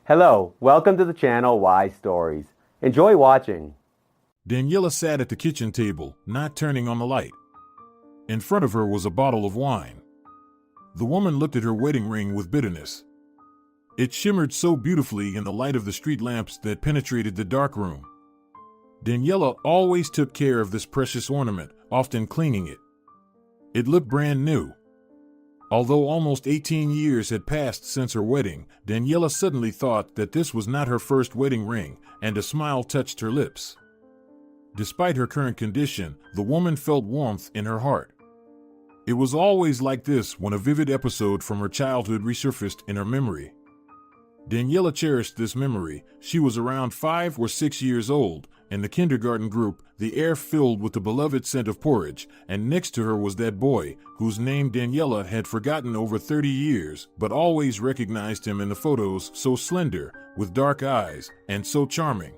Hello, welcome to the channel Why Stories. Enjoy watching. Daniela sat at the kitchen table, not turning on the light. In front of her was a bottle of wine. The woman looked at her wedding ring with bitterness. It shimmered so beautifully in the light of the street lamps that penetrated the dark room. Daniela always took care of this precious ornament, often cleaning it. It looked brand new. Although almost 18 years had passed since her wedding, Daniela suddenly thought that this was not her first wedding ring, and a smile touched her lips. Despite her current condition, the woman felt warmth in her heart. It was always like this when a vivid episode from her childhood resurfaced in her memory. Daniela cherished this memory. She was around 5 or 6 years old. In the kindergarten group, the air filled with the beloved scent of porridge, and next to her was that boy, whose name Daniela had forgotten over 30 years, but always recognized him in the photos, so slender, with dark eyes, and so charming.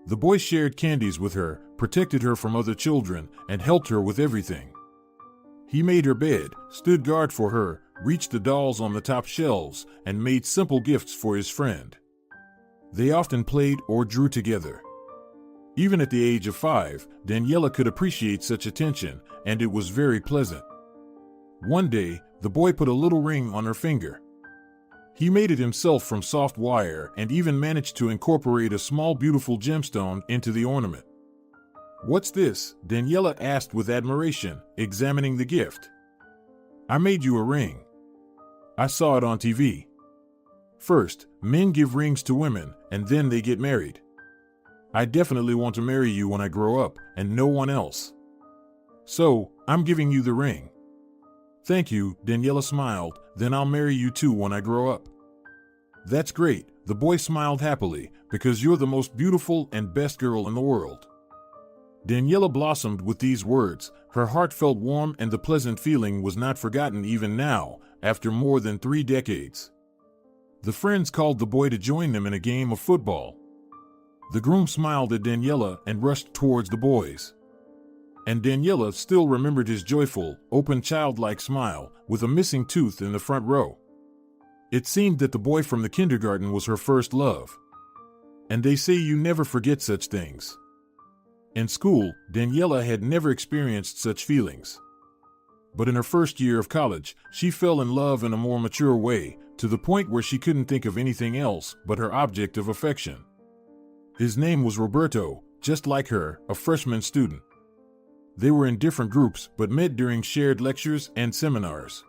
The boy shared candies with her, protected her from other children, and helped her with everything. He made her bed, stood guard for her, reached the dolls on the top shelves, and made simple gifts for his friend. They often played or drew together. Even at the age of 5, Daniela could appreciate such attention, and it was very pleasant. One day, the boy put a little ring on her finger. He made it himself from soft wire and even managed to incorporate a small beautiful gemstone into the ornament. "What's this?" Daniela asked with admiration, examining the gift. "I made you a ring. I saw it on TV. First, men give rings to women, and then they get married. I definitely want to marry you when I grow up, and no one else. So, I'm giving you the ring." "Thank you," Daniela smiled, "then I'll marry you too when I grow up." "That's great," the boy smiled happily, "because you're the most beautiful and best girl in the world." Daniela blossomed with these words. Her heart felt warm, and the pleasant feeling was not forgotten even now, after more than 3 decades. The friends called the boy to join them in a game of football. The groom smiled at Daniela and rushed towards the boys. And Daniela still remembered his joyful, open childlike smile, with a missing tooth in the front row. It seemed that the boy from the kindergarten was her first love. And they say you never forget such things. In school, Daniela had never experienced such feelings. But in her first year of college, she fell in love in a more mature way, to the point where she couldn't think of anything else but her object of affection. His name was Roberto, just like her, a freshman student. They were in different groups but met during shared lectures and seminars.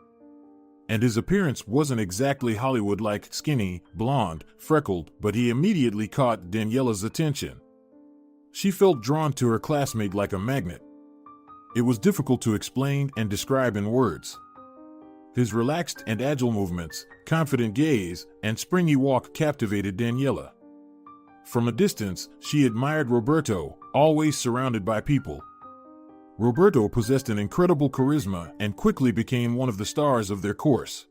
And his appearance wasn't exactly Hollywood-like, skinny, blonde, freckled, but he immediately caught Daniela's attention. She felt drawn to her classmate like a magnet. It was difficult to explain and describe in words. His relaxed and agile movements, confident gaze, and springy walk captivated Daniela. From a distance, she admired Roberto, always surrounded by people. Roberto possessed an incredible charisma and quickly became one of the stars of their course.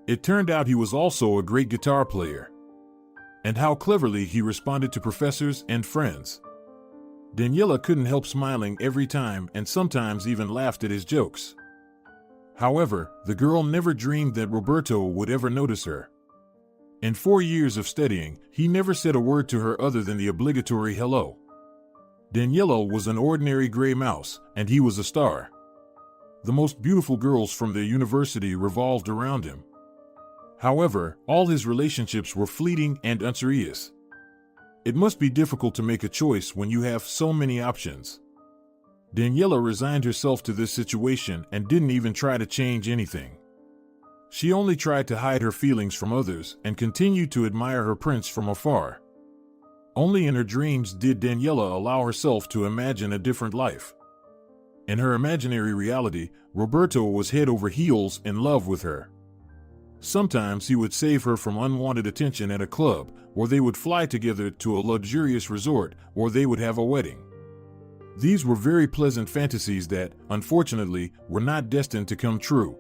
It turned out he was also a great guitar player. And how cleverly he responded to professors and friends. Daniela couldn't help smiling every time and sometimes even laughed at his jokes. However, the girl never dreamed that Roberto would ever notice her. In 4 years of studying, he never said a word to her other than the obligatory hello. Daniela was an ordinary gray mouse, and he was a star. The most beautiful girls from the university revolved around him. However, all his relationships were fleeting and unserious. It must be difficult to make a choice when you have so many options. Daniela resigned herself to this situation and didn't even try to change anything. She only tried to hide her feelings from others and continued to admire her prince from afar. Only in her dreams did Daniela allow herself to imagine a different life. In her imaginary reality, Roberto was head over heels in love with her. Sometimes he would save her from unwanted attention at a club, or they would fly together to a luxurious resort, or they would have a wedding. These were very pleasant fantasies that, unfortunately, were not destined to come true.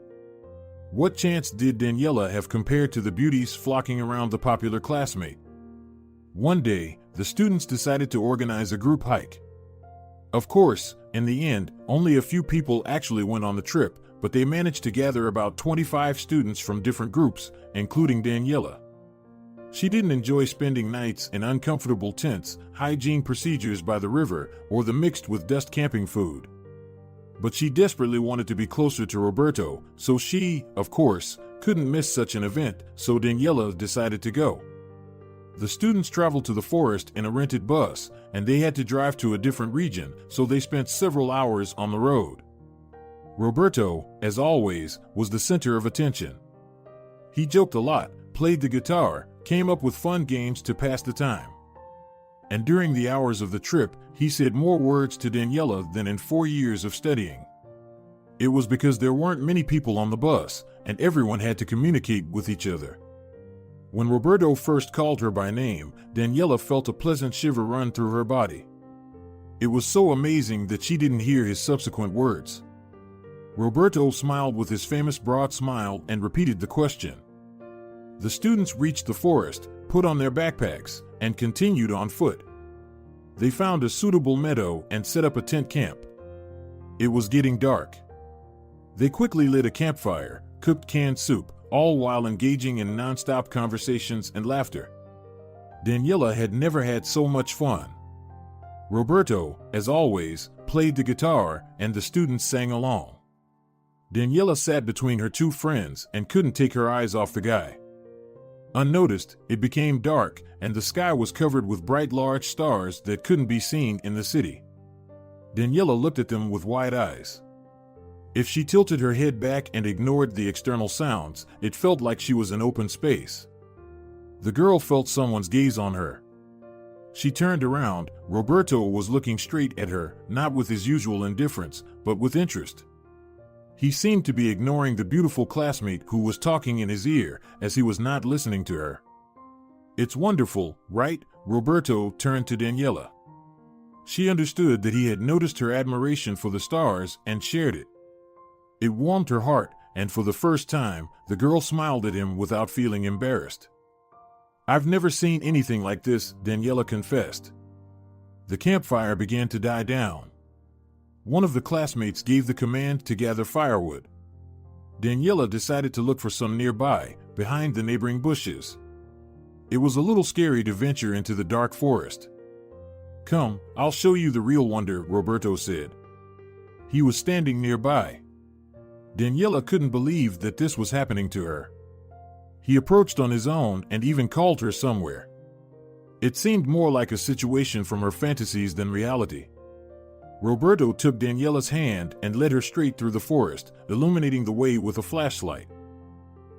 What chance did Daniela have compared to the beauties flocking around the popular classmate? One day, the students decided to organize a group hike. Of course, in the end, only a few people actually went on the trip, but they managed to gather about 25 students from different groups, including Daniela. She didn't enjoy spending nights in uncomfortable tents, hygiene procedures by the river, or the mixed with dust camping food. But she desperately wanted to be closer to Roberto, so she, of course, couldn't miss such an event, so Daniela decided to go. The students traveled to the forest in a rented bus, and they had to drive to a different region, so they spent several hours on the road. Roberto, as always, was the center of attention. He joked a lot, played the guitar, came up with fun games to pass the time. And during the hours of the trip, he said more words to Daniela than in 4 years of studying. It was because there weren't many people on the bus, and everyone had to communicate with each other. When Roberto first called her by name, Daniela felt a pleasant shiver run through her body. It was so amazing that she didn't hear his subsequent words. Roberto smiled with his famous broad smile and repeated the question. The students reached the forest, put on their backpacks, and continued on foot. They found a suitable meadow and set up a tent camp. It was getting dark. They quickly lit a campfire, cooked canned soup, all while engaging in non-stop conversations and laughter. Daniela had never had so much fun. Roberto, as always, played the guitar, and the students sang along. Daniela sat between her two friends and couldn't take her eyes off the guy. Unnoticed, it became dark, and the sky was covered with bright large stars that couldn't be seen in the city. Daniela looked at them with wide eyes. If she tilted her head back and ignored the external sounds, it felt like she was in open space. The girl felt someone's gaze on her. She turned around. Roberto was looking straight at her, not with his usual indifference, but with interest. He seemed to be ignoring the beautiful classmate who was talking in his ear, as he was not listening to her. "It's wonderful, right?" Roberto turned to Daniela. She understood that he had noticed her admiration for the stars and shared it. It warmed her heart, and for the first time, the girl smiled at him without feeling embarrassed. "I've never seen anything like this," Daniela confessed. The campfire began to die down. One of the classmates gave the command to gather firewood. Daniela decided to look for some nearby, behind the neighboring bushes. It was a little scary to venture into the dark forest. "Come, I'll show you the real wonder," Roberto said. He was standing nearby. Daniela couldn't believe that this was happening to her. He approached on his own and even called her somewhere. It seemed more like a situation from her fantasies than reality. Roberto took Daniela's hand and led her straight through the forest, illuminating the way with a flashlight.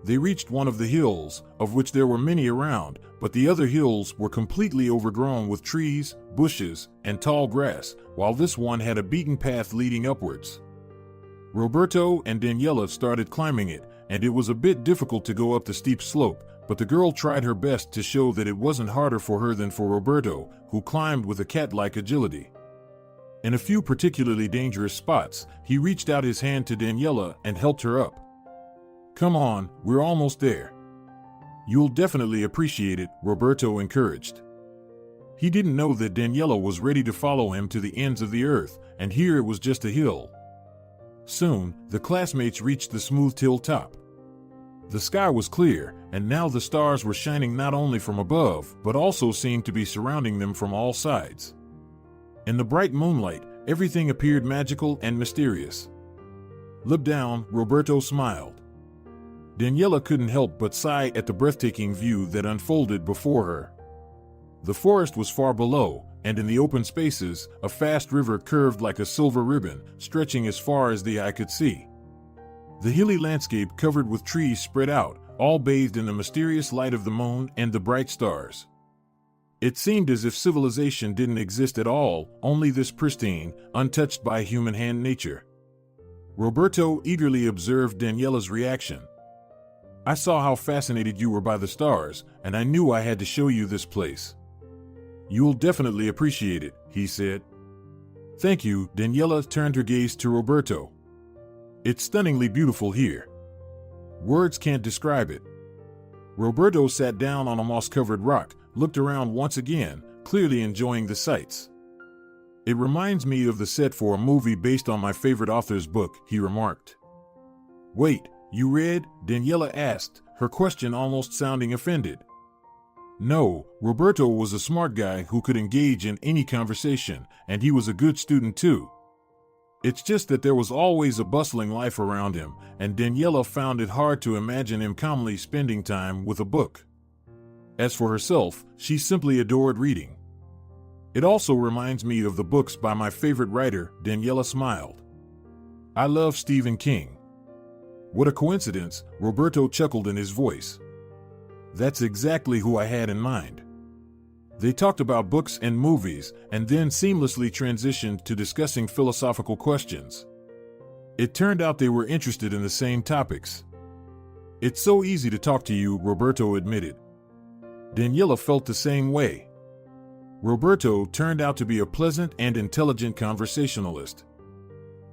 They reached one of the hills, of which there were many around, but the other hills were completely overgrown with trees, bushes, and tall grass, while this one had a beaten path leading upwards. Roberto and Daniela started climbing it, and it was a bit difficult to go up the steep slope, but the girl tried her best to show that it wasn't harder for her than for Roberto, who climbed with a cat-like agility. In a few particularly dangerous spots, he reached out his hand to Daniela and helped her up. "Come on, we're almost there." "You'll definitely appreciate it," Roberto encouraged. He didn't know that Daniela was ready to follow him to the ends of the earth, and here it was just a hill. Soon, the classmates reached the smooth hilltop. The sky was clear, and now the stars were shining not only from above, but also seemed to be surrounding them from all sides. In the bright moonlight, everything appeared magical and mysterious. "Look down," Roberto smiled. Daniela couldn't help but sigh at the breathtaking view that unfolded before her. The forest was far below, and in the open spaces, a fast river curved like a silver ribbon, stretching as far as the eye could see. The hilly landscape covered with trees spread out, all bathed in the mysterious light of the moon and the bright stars. It seemed as if civilization didn't exist at all, only this pristine, untouched by human hand nature. Roberto eagerly observed Daniela's reaction. "I saw how fascinated you were by the stars, and I knew I had to show you this place. You'll definitely appreciate it," he said. "Thank you." Daniela turned her gaze to Roberto. "It's stunningly beautiful here. Words can't describe it." Roberto sat down on a moss-covered rock, looked around once again, clearly enjoying the sights. "It reminds me of the set for a movie based on my favorite author's book," he remarked. "Wait, you read?" Daniela asked, her question almost sounding offended. No, Roberto was a smart guy who could engage in any conversation, and he was a good student too. It's just that there was always a bustling life around him, and Daniela found it hard to imagine him calmly spending time with a book. As for herself, she simply adored reading. It also reminds me of the books by my favorite writer, Daniela smiled. I love Stephen King. What a coincidence, Roberto chuckled in his voice. That's exactly who I had in mind. They talked about books and movies, and then seamlessly transitioned to discussing philosophical questions. It turned out they were interested in the same topics. It's so easy to talk to you, Roberto admitted. Daniela felt the same way. Roberto turned out to be a pleasant and intelligent conversationalist.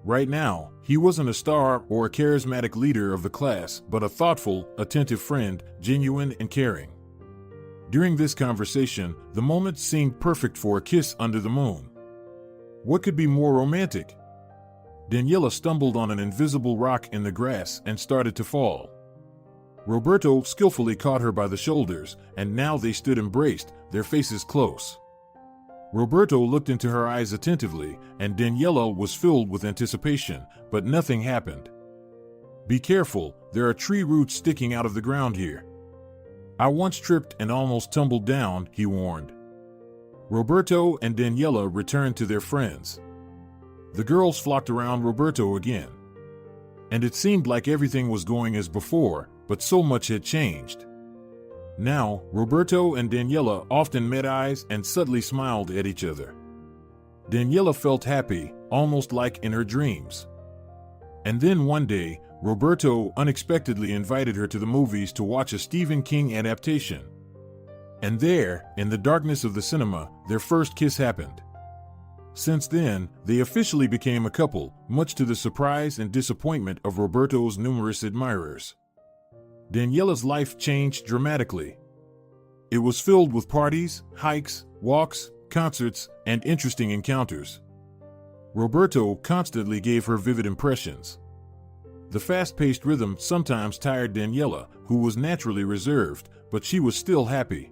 Right now, he wasn't a star or a charismatic leader of the class, but a thoughtful, attentive friend, genuine and caring. During this conversation, the moment seemed perfect for a kiss under the moon. What could be more romantic? Daniela stumbled on an invisible rock in the grass and started to fall. Roberto skillfully caught her by the shoulders, and now they stood embraced, their faces close. Roberto looked into her eyes attentively, and Daniela was filled with anticipation, but nothing happened. Be careful, there are tree roots sticking out of the ground here. I once tripped and almost tumbled down, he warned. Roberto and Daniela returned to their friends. The girls flocked around Roberto again. And it seemed like everything was going as before, but so much had changed. Now, Roberto and Daniela often met eyes and subtly smiled at each other. Daniela felt happy, almost like in her dreams. And then one day, Roberto unexpectedly invited her to the movies to watch a Stephen King adaptation. And there, in the darkness of the cinema, their first kiss happened. Since then, they officially became a couple, much to the surprise and disappointment of Roberto's numerous admirers. Daniela's life changed dramatically. It was filled with parties, hikes, walks, concerts, and interesting encounters. Roberto constantly gave her vivid impressions. The fast-paced rhythm sometimes tired Daniela, who was naturally reserved, but she was still happy.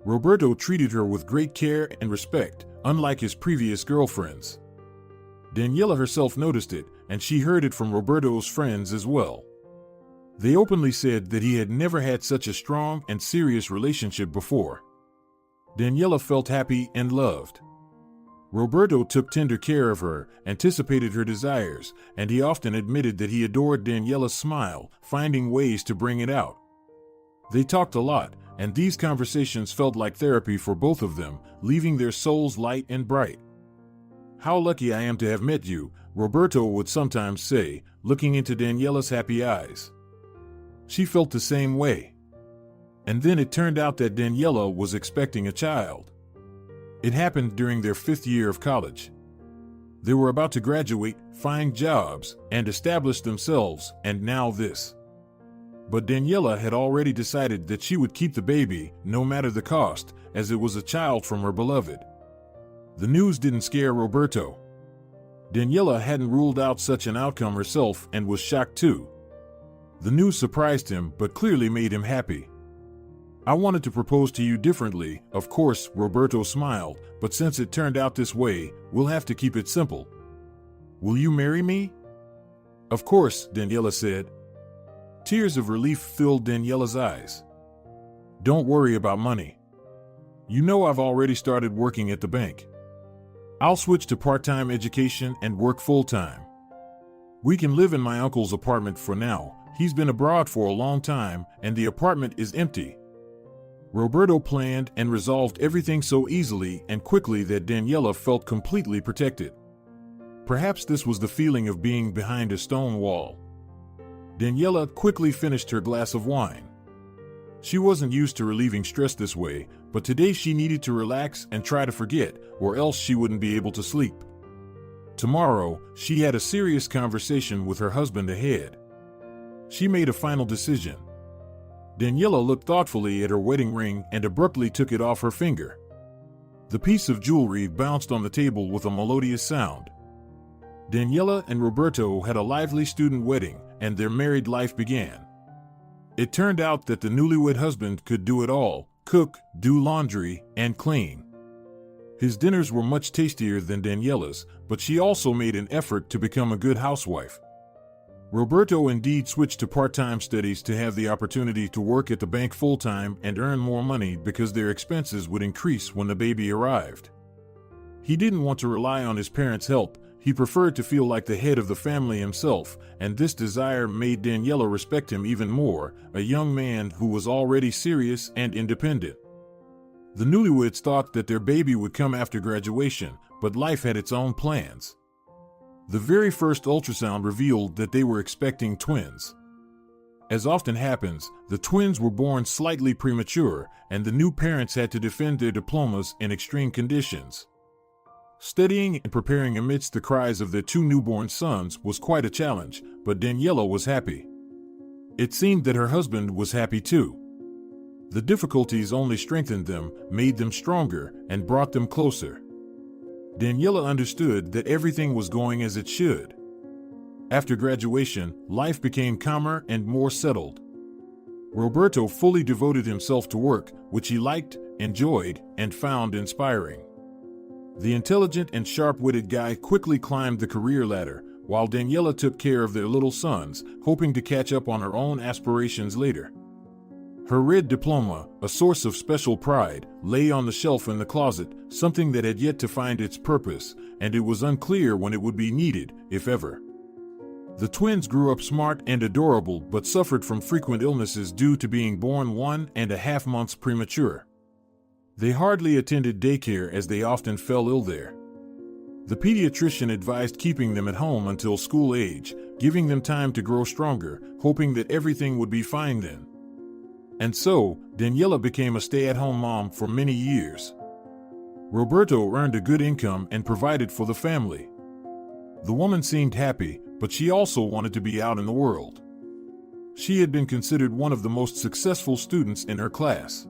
Roberto treated her with great care and respect, unlike his previous girlfriends. Daniela herself noticed it, and she heard it from Roberto's friends as well. They openly said that he had never had such a strong and serious relationship before. Daniela felt happy and loved. Roberto took tender care of her, anticipated her desires, and he often admitted that he adored Daniela's smile, finding ways to bring it out. They talked a lot, and these conversations felt like therapy for both of them, leaving their souls light and bright. How lucky I am to have met you, Roberto would sometimes say, looking into Daniela's happy eyes. She felt the same way. And then it turned out that Daniela was expecting a child. It happened during their 5th year of college. They were about to graduate, find jobs, and establish themselves, and now this. But Daniela had already decided that she would keep the baby, no matter the cost, as it was a child from her beloved. The news didn't scare Roberto. Daniela hadn't ruled out such an outcome herself and was shocked too. The news surprised him, but clearly made him happy. I wanted to propose to you differently, of course, Roberto smiled, but since it turned out this way, we'll have to keep it simple. Will you marry me? Of course, Daniela said. Tears of relief filled Daniela's eyes. Don't worry about money. You know I've already started working at the bank. I'll switch to part-time education and work full-time. We can live in my uncle's apartment for now. He's been abroad for a long time, and the apartment is empty. Roberto planned and resolved everything so easily and quickly that Daniela felt completely protected. Perhaps this was the feeling of being behind a stone wall. Daniela quickly finished her glass of wine. She wasn't used to relieving stress this way, but today she needed to relax and try to forget, or else she wouldn't be able to sleep. Tomorrow, she had a serious conversation with her husband ahead. She made a final decision. Daniela looked thoughtfully at her wedding ring and abruptly took it off her finger. The piece of jewelry bounced on the table with a melodious sound. Daniela and Roberto had a lively student wedding, and their married life began. It turned out that the newlywed husband could do it all, cook, do laundry, and clean. His dinners were much tastier than Daniela's, but she also made an effort to become a good housewife. Roberto indeed switched to part-time studies to have the opportunity to work at the bank full-time and earn more money because their expenses would increase when the baby arrived. He didn't want to rely on his parents' help. He preferred to feel like the head of the family himself, and this desire made Daniela respect him even more, a young man who was already serious and independent. The newlyweds thought that their baby would come after graduation, but life had its own plans. The very first ultrasound revealed that they were expecting twins. As often happens, the twins were born slightly premature, and the new parents had to defend their diplomas in extreme conditions. Studying and preparing amidst the cries of their two newborn sons was quite a challenge, but Daniela was happy. It seemed that her husband was happy too. The difficulties only strengthened them, made them stronger, and brought them closer. Daniela understood that everything was going as it should. After graduation, life became calmer and more settled. Roberto fully devoted himself to work, which he liked, enjoyed, and found inspiring. The intelligent and sharp-witted guy quickly climbed the career ladder, while Daniela took care of their little sons, hoping to catch up on her own aspirations later. Her red diploma, a source of special pride, lay on the shelf in the closet, something that had yet to find its purpose, and it was unclear when it would be needed, if ever. The twins grew up smart and adorable but suffered from frequent illnesses due to being born 1.5 months premature. They hardly attended daycare as they often fell ill there. The pediatrician advised keeping them at home until school age, giving them time to grow stronger, hoping that everything would be fine then. And so, Daniela became a stay-at-home mom for many years. Roberto earned a good income and provided for the family. The woman seemed happy, but she also wanted to be out in the world. She had been considered one of the most successful students in her class.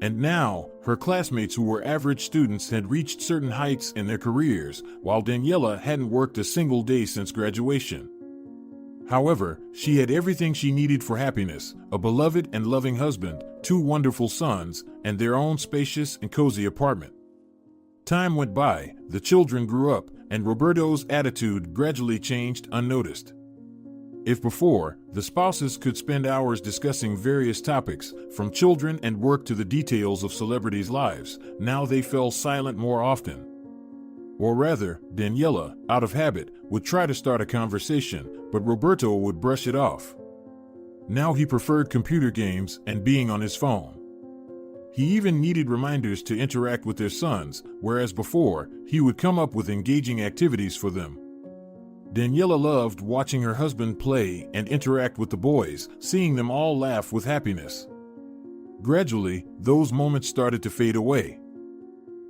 And now, her classmates who were average students had reached certain heights in their careers, while Daniela hadn't worked a single day since graduation. However, she had everything she needed for happiness: a beloved and loving husband, two wonderful sons, and their own spacious and cozy apartment. Time went by, the children grew up, and Roberto's attitude gradually changed unnoticed. If before, the spouses could spend hours discussing various topics, from children and work to the details of celebrities' lives, now they fell silent more often. Or rather, Daniela, out of habit, would try to start a conversation, but Roberto would brush it off. Now he preferred computer games and being on his phone. He even needed reminders to interact with their sons, whereas before, he would come up with engaging activities for them. Daniela loved watching her husband play and interact with the boys, seeing them all laugh with happiness. Gradually, those moments started to fade away.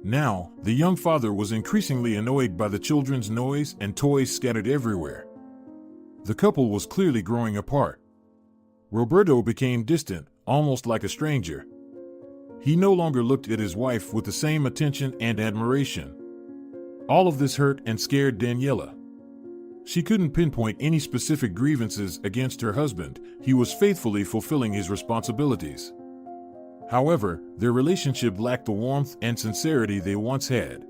Now, the young father was increasingly annoyed by the children's noise and toys scattered everywhere. The couple was clearly growing apart. Roberto became distant, almost like a stranger. He no longer looked at his wife with the same attention and admiration. All of this hurt and scared Daniela. She couldn't pinpoint any specific grievances against her husband. He was faithfully fulfilling his responsibilities. However, their relationship lacked the warmth and sincerity they once had.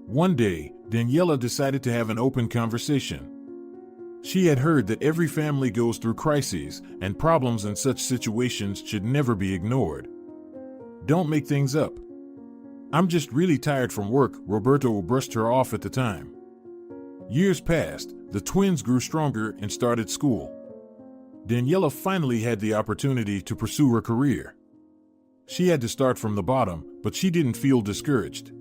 One day, Daniela decided to have an open conversation. She had heard that every family goes through crises, and problems in such situations should never be ignored. "Don't make things up. I'm just really tired from work," Roberto brushed her off at the time. Years passed, the twins grew stronger and started school. Daniela finally had the opportunity to pursue her career. She had to start from the bottom, but she didn't feel discouraged.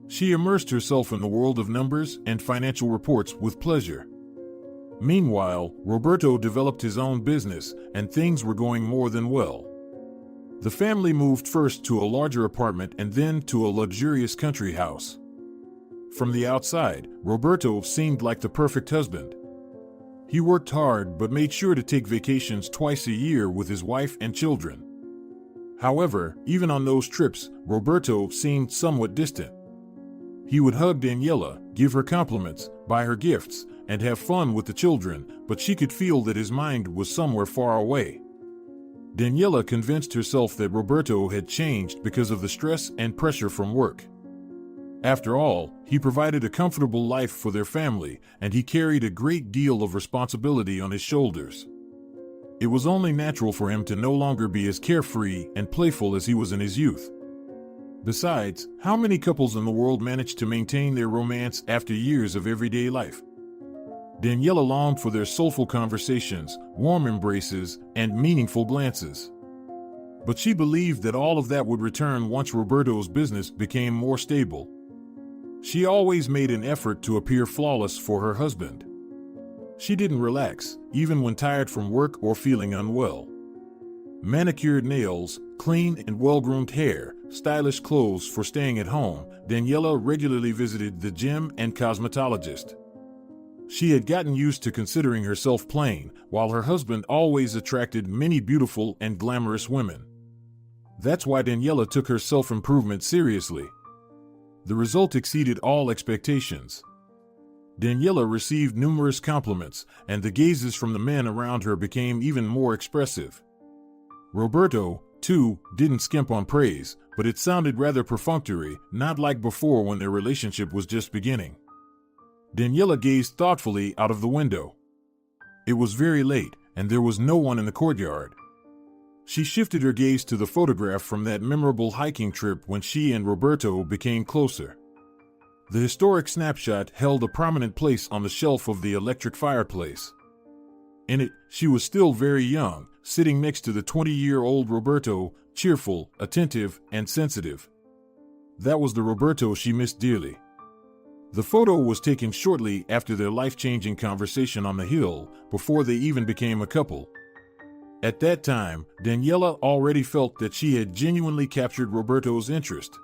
She immersed herself in the world of numbers and financial reports with pleasure. Meanwhile, Roberto developed his own business, and things were going more than well. The family moved first to a larger apartment and then to a luxurious country house. From the outside, Roberto seemed like the perfect husband. He worked hard but made sure to take vacations twice a year with his wife and children. However, even on those trips, Roberto seemed somewhat distant. He would hug Daniela, give her compliments, buy her gifts, and have fun with the children, but she could feel that his mind was somewhere far away. Daniela convinced herself that Roberto had changed because of the stress and pressure from work. After all, he provided a comfortable life for their family, and he carried a great deal of responsibility on his shoulders. It was only natural for him to no longer be as carefree and playful as he was in his youth. Besides, how many couples in the world manage to maintain their romance after years of everyday life? Daniela longed for their soulful conversations, warm embraces, and meaningful glances. But she believed that all of that would return once Roberto's business became more stable. She always made an effort to appear flawless for her husband. She didn't relax, even when tired from work or feeling unwell. Manicured nails, clean and well-groomed hair, stylish clothes for staying at home, Daniela regularly visited the gym and cosmetologist. She had gotten used to considering herself plain, while her husband always attracted many beautiful and glamorous women. That's why Daniela took her self-improvement seriously. The result exceeded all expectations. Daniela received numerous compliments, and the gazes from the men around her became even more expressive. Roberto, too, didn't skimp on praise, but it sounded rather perfunctory, not like before when their relationship was just beginning. Daniela gazed thoughtfully out of the window. It was very late, and there was no one in the courtyard. She shifted her gaze to the photograph from that memorable hiking trip when she and Roberto became closer. The historic snapshot held a prominent place on the shelf of the electric fireplace. In it, she was still very young, sitting next to the 20-year-old Roberto, cheerful, attentive, and sensitive. That was the Roberto she missed dearly. The photo was taken shortly after their life-changing conversation on the hill, before they even became a couple. At that time, Daniela already felt that she had genuinely captured Roberto's interest.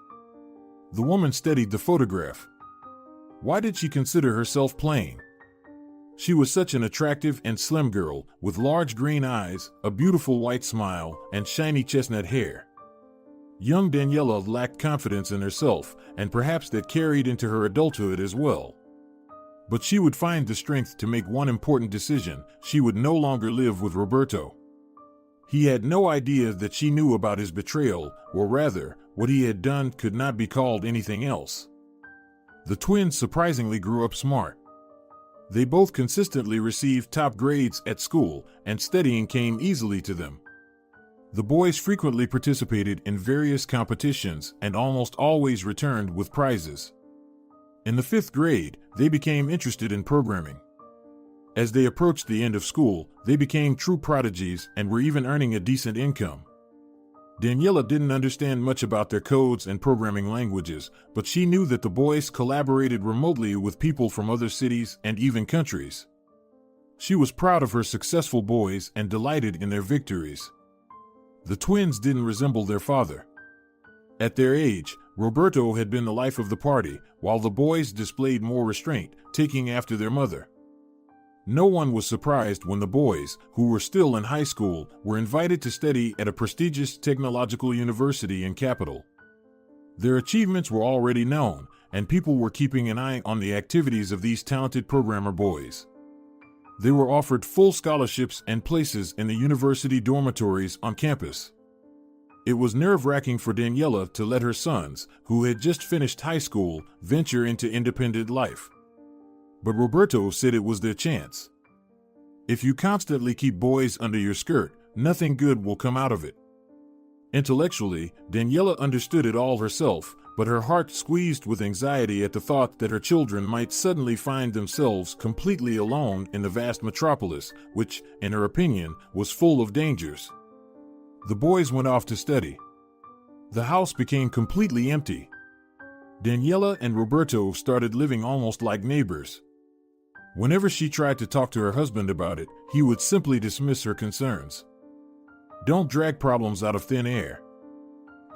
The woman studied the photograph. Why did she consider herself plain? She was such an attractive and slim girl, with large green eyes, a beautiful white smile, and shiny chestnut hair. Young Daniela lacked confidence in herself, and perhaps that carried into her adulthood as well. But she would find the strength to make one important decision: she would no longer live with Roberto. He had no idea that she knew about his betrayal, or rather, what he had done could not be called anything else. The twins surprisingly grew up smart. They both consistently received top grades at school, and studying came easily to them. The boys frequently participated in various competitions and almost always returned with prizes. In the 5th grade, they became interested in programming. As they approached the end of school, they became true prodigies and were even earning a decent income. Daniela didn't understand much about their codes and programming languages, but she knew that the boys collaborated remotely with people from other cities and even countries. She was proud of her successful boys and delighted in their victories. The twins didn't resemble their father. At their age, Roberto had been the life of the party, while the boys displayed more restraint, taking after their mother. No one was surprised when the boys, who were still in high school, were invited to study at a prestigious technological university in capital. Their achievements were already known, and people were keeping an eye on the activities of these talented programmer boys. They were offered full scholarships and places in the university dormitories on campus. It was nerve-wracking for Daniela to let her sons, who had just finished high school, venture into independent life. But Roberto said it was their chance. If you constantly keep boys under your skirt, nothing good will come out of it. Intellectually, Daniela understood it all herself, but her heart squeezed with anxiety at the thought that her children might suddenly find themselves completely alone in the vast metropolis, which, in her opinion, was full of dangers. The boys went off to study. The house became completely empty. Daniela and Roberto started living almost like neighbors. Whenever she tried to talk to her husband about it, he would simply dismiss her concerns. "Don't drag problems out of thin air.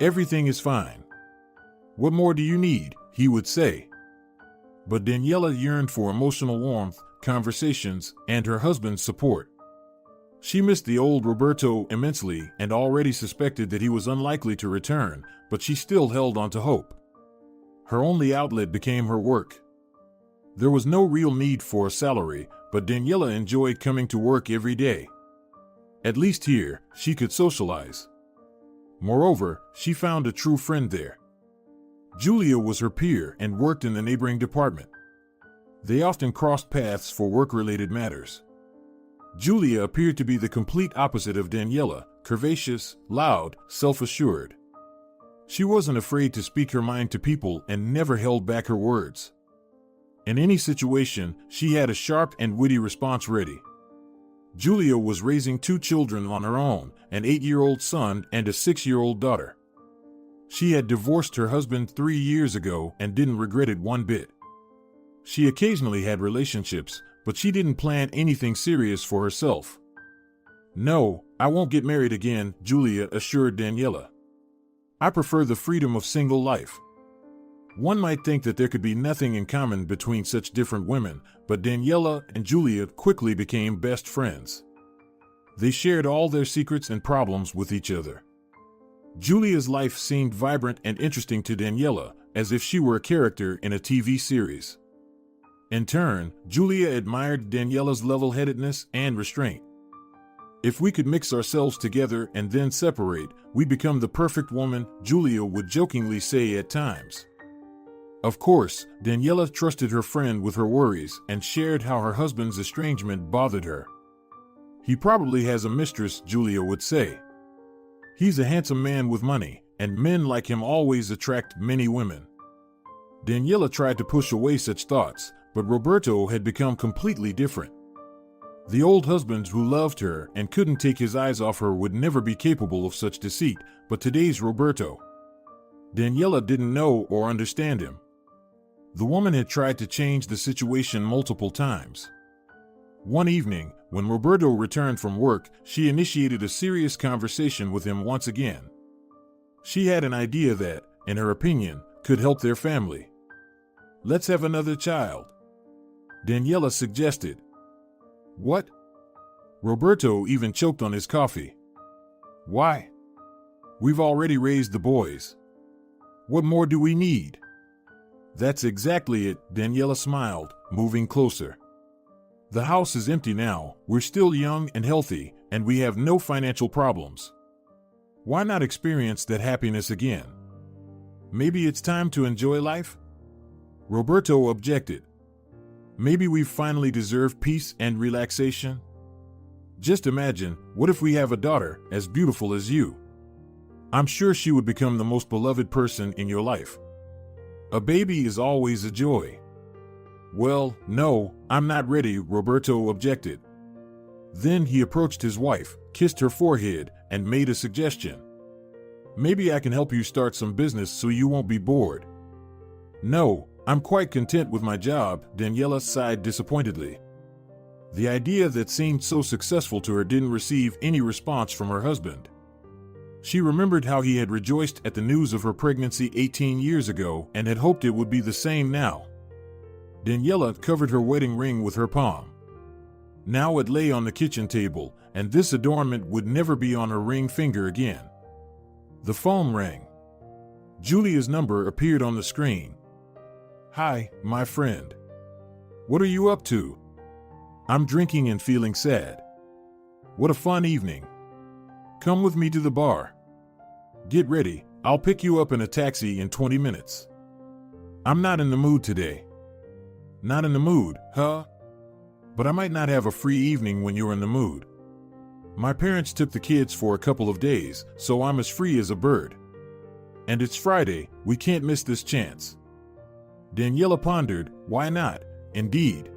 Everything is fine. What more do you need?" he would say. But Daniela yearned for emotional warmth, conversations, and her husband's support. She missed the old Roberto immensely and already suspected that he was unlikely to return, but she still held on to hope. Her only outlet became her work. There was no real need for a salary, but Daniela enjoyed coming to work every day. At least here, she could socialize. Moreover, she found a true friend there. Julia was her peer and worked in the neighboring department. They often crossed paths for work-related matters. Julia appeared to be the complete opposite of Daniela, curvaceous, loud, self-assured. She wasn't afraid to speak her mind to people and never held back her words. In any situation, she had a sharp and witty response ready. Julia was raising 2 children on her own, an 8-year-old son and a 6-year-old daughter. She had divorced her husband 3 years ago and didn't regret it one bit. She occasionally had relationships, but she didn't plan anything serious for herself. "No, I won't get married again," Julia assured Daniela. "I prefer the freedom of single life." One might think that there could be nothing in common between such different women, but Daniela and Julia quickly became best friends. They shared all their secrets and problems with each other. Julia's life seemed vibrant and interesting to Daniela, as if she were a character in a TV series. In turn, Julia admired Daniela's level-headedness and restraint. "If we could mix ourselves together and then separate, we'd become the perfect woman," Julia would jokingly say at times. Of course, Daniela trusted her friend with her worries and shared how her husband's estrangement bothered her. "He probably has a mistress," Julia would say. "He's a handsome man with money, and men like him always attract many women." Daniela tried to push away such thoughts, but Roberto had become completely different. The old husband who loved her and couldn't take his eyes off her would never be capable of such deceit, but today's Roberto. Daniela didn't know or understand him. The woman had tried to change the situation multiple times. One evening, when Roberto returned from work, she initiated a serious conversation with him once again. She had an idea that, in her opinion, could help their family. "Let's have another child," Daniela suggested. "What?" Roberto even choked on his coffee. "Why? We've already raised the boys. What more do we need?" "That's exactly it," Daniela smiled, moving closer. "The house is empty now, we're still young and healthy, and we have no financial problems. Why not experience that happiness again? Maybe it's time to enjoy life?" Roberto objected. "Maybe we've finally deserved peace and relaxation? Just imagine, what if we have a daughter as beautiful as you? I'm sure she would become the most beloved person in your life. A baby is always a joy." "Well, no, I'm not ready," Roberto objected. Then he approached his wife, kissed her forehead, and made a suggestion. "Maybe I can help you start some business so you won't be bored." "No, I'm quite content with my job," Daniela sighed disappointedly. The idea that seemed so successful to her didn't receive any response from her husband. She remembered how he had rejoiced at the news of her pregnancy 18 years ago and had hoped it would be the same now. Daniela covered her wedding ring with her palm. Now it lay on the kitchen table, and this adornment would never be on her ring finger again. The phone rang. Julia's number appeared on the screen. "Hi, my friend. What are you up to?" "I'm drinking and feeling sad." "What a fun evening. Come with me to the bar." "Get ready, I'll pick you up in a taxi in 20 minutes. "I'm not in the mood today." "Not in the mood, huh? But I might not have a free evening when you're in the mood. My parents took the kids for a couple of days, so I'm as free as a bird. And it's Friday, we can't miss this chance." Daniela pondered, why not, indeed?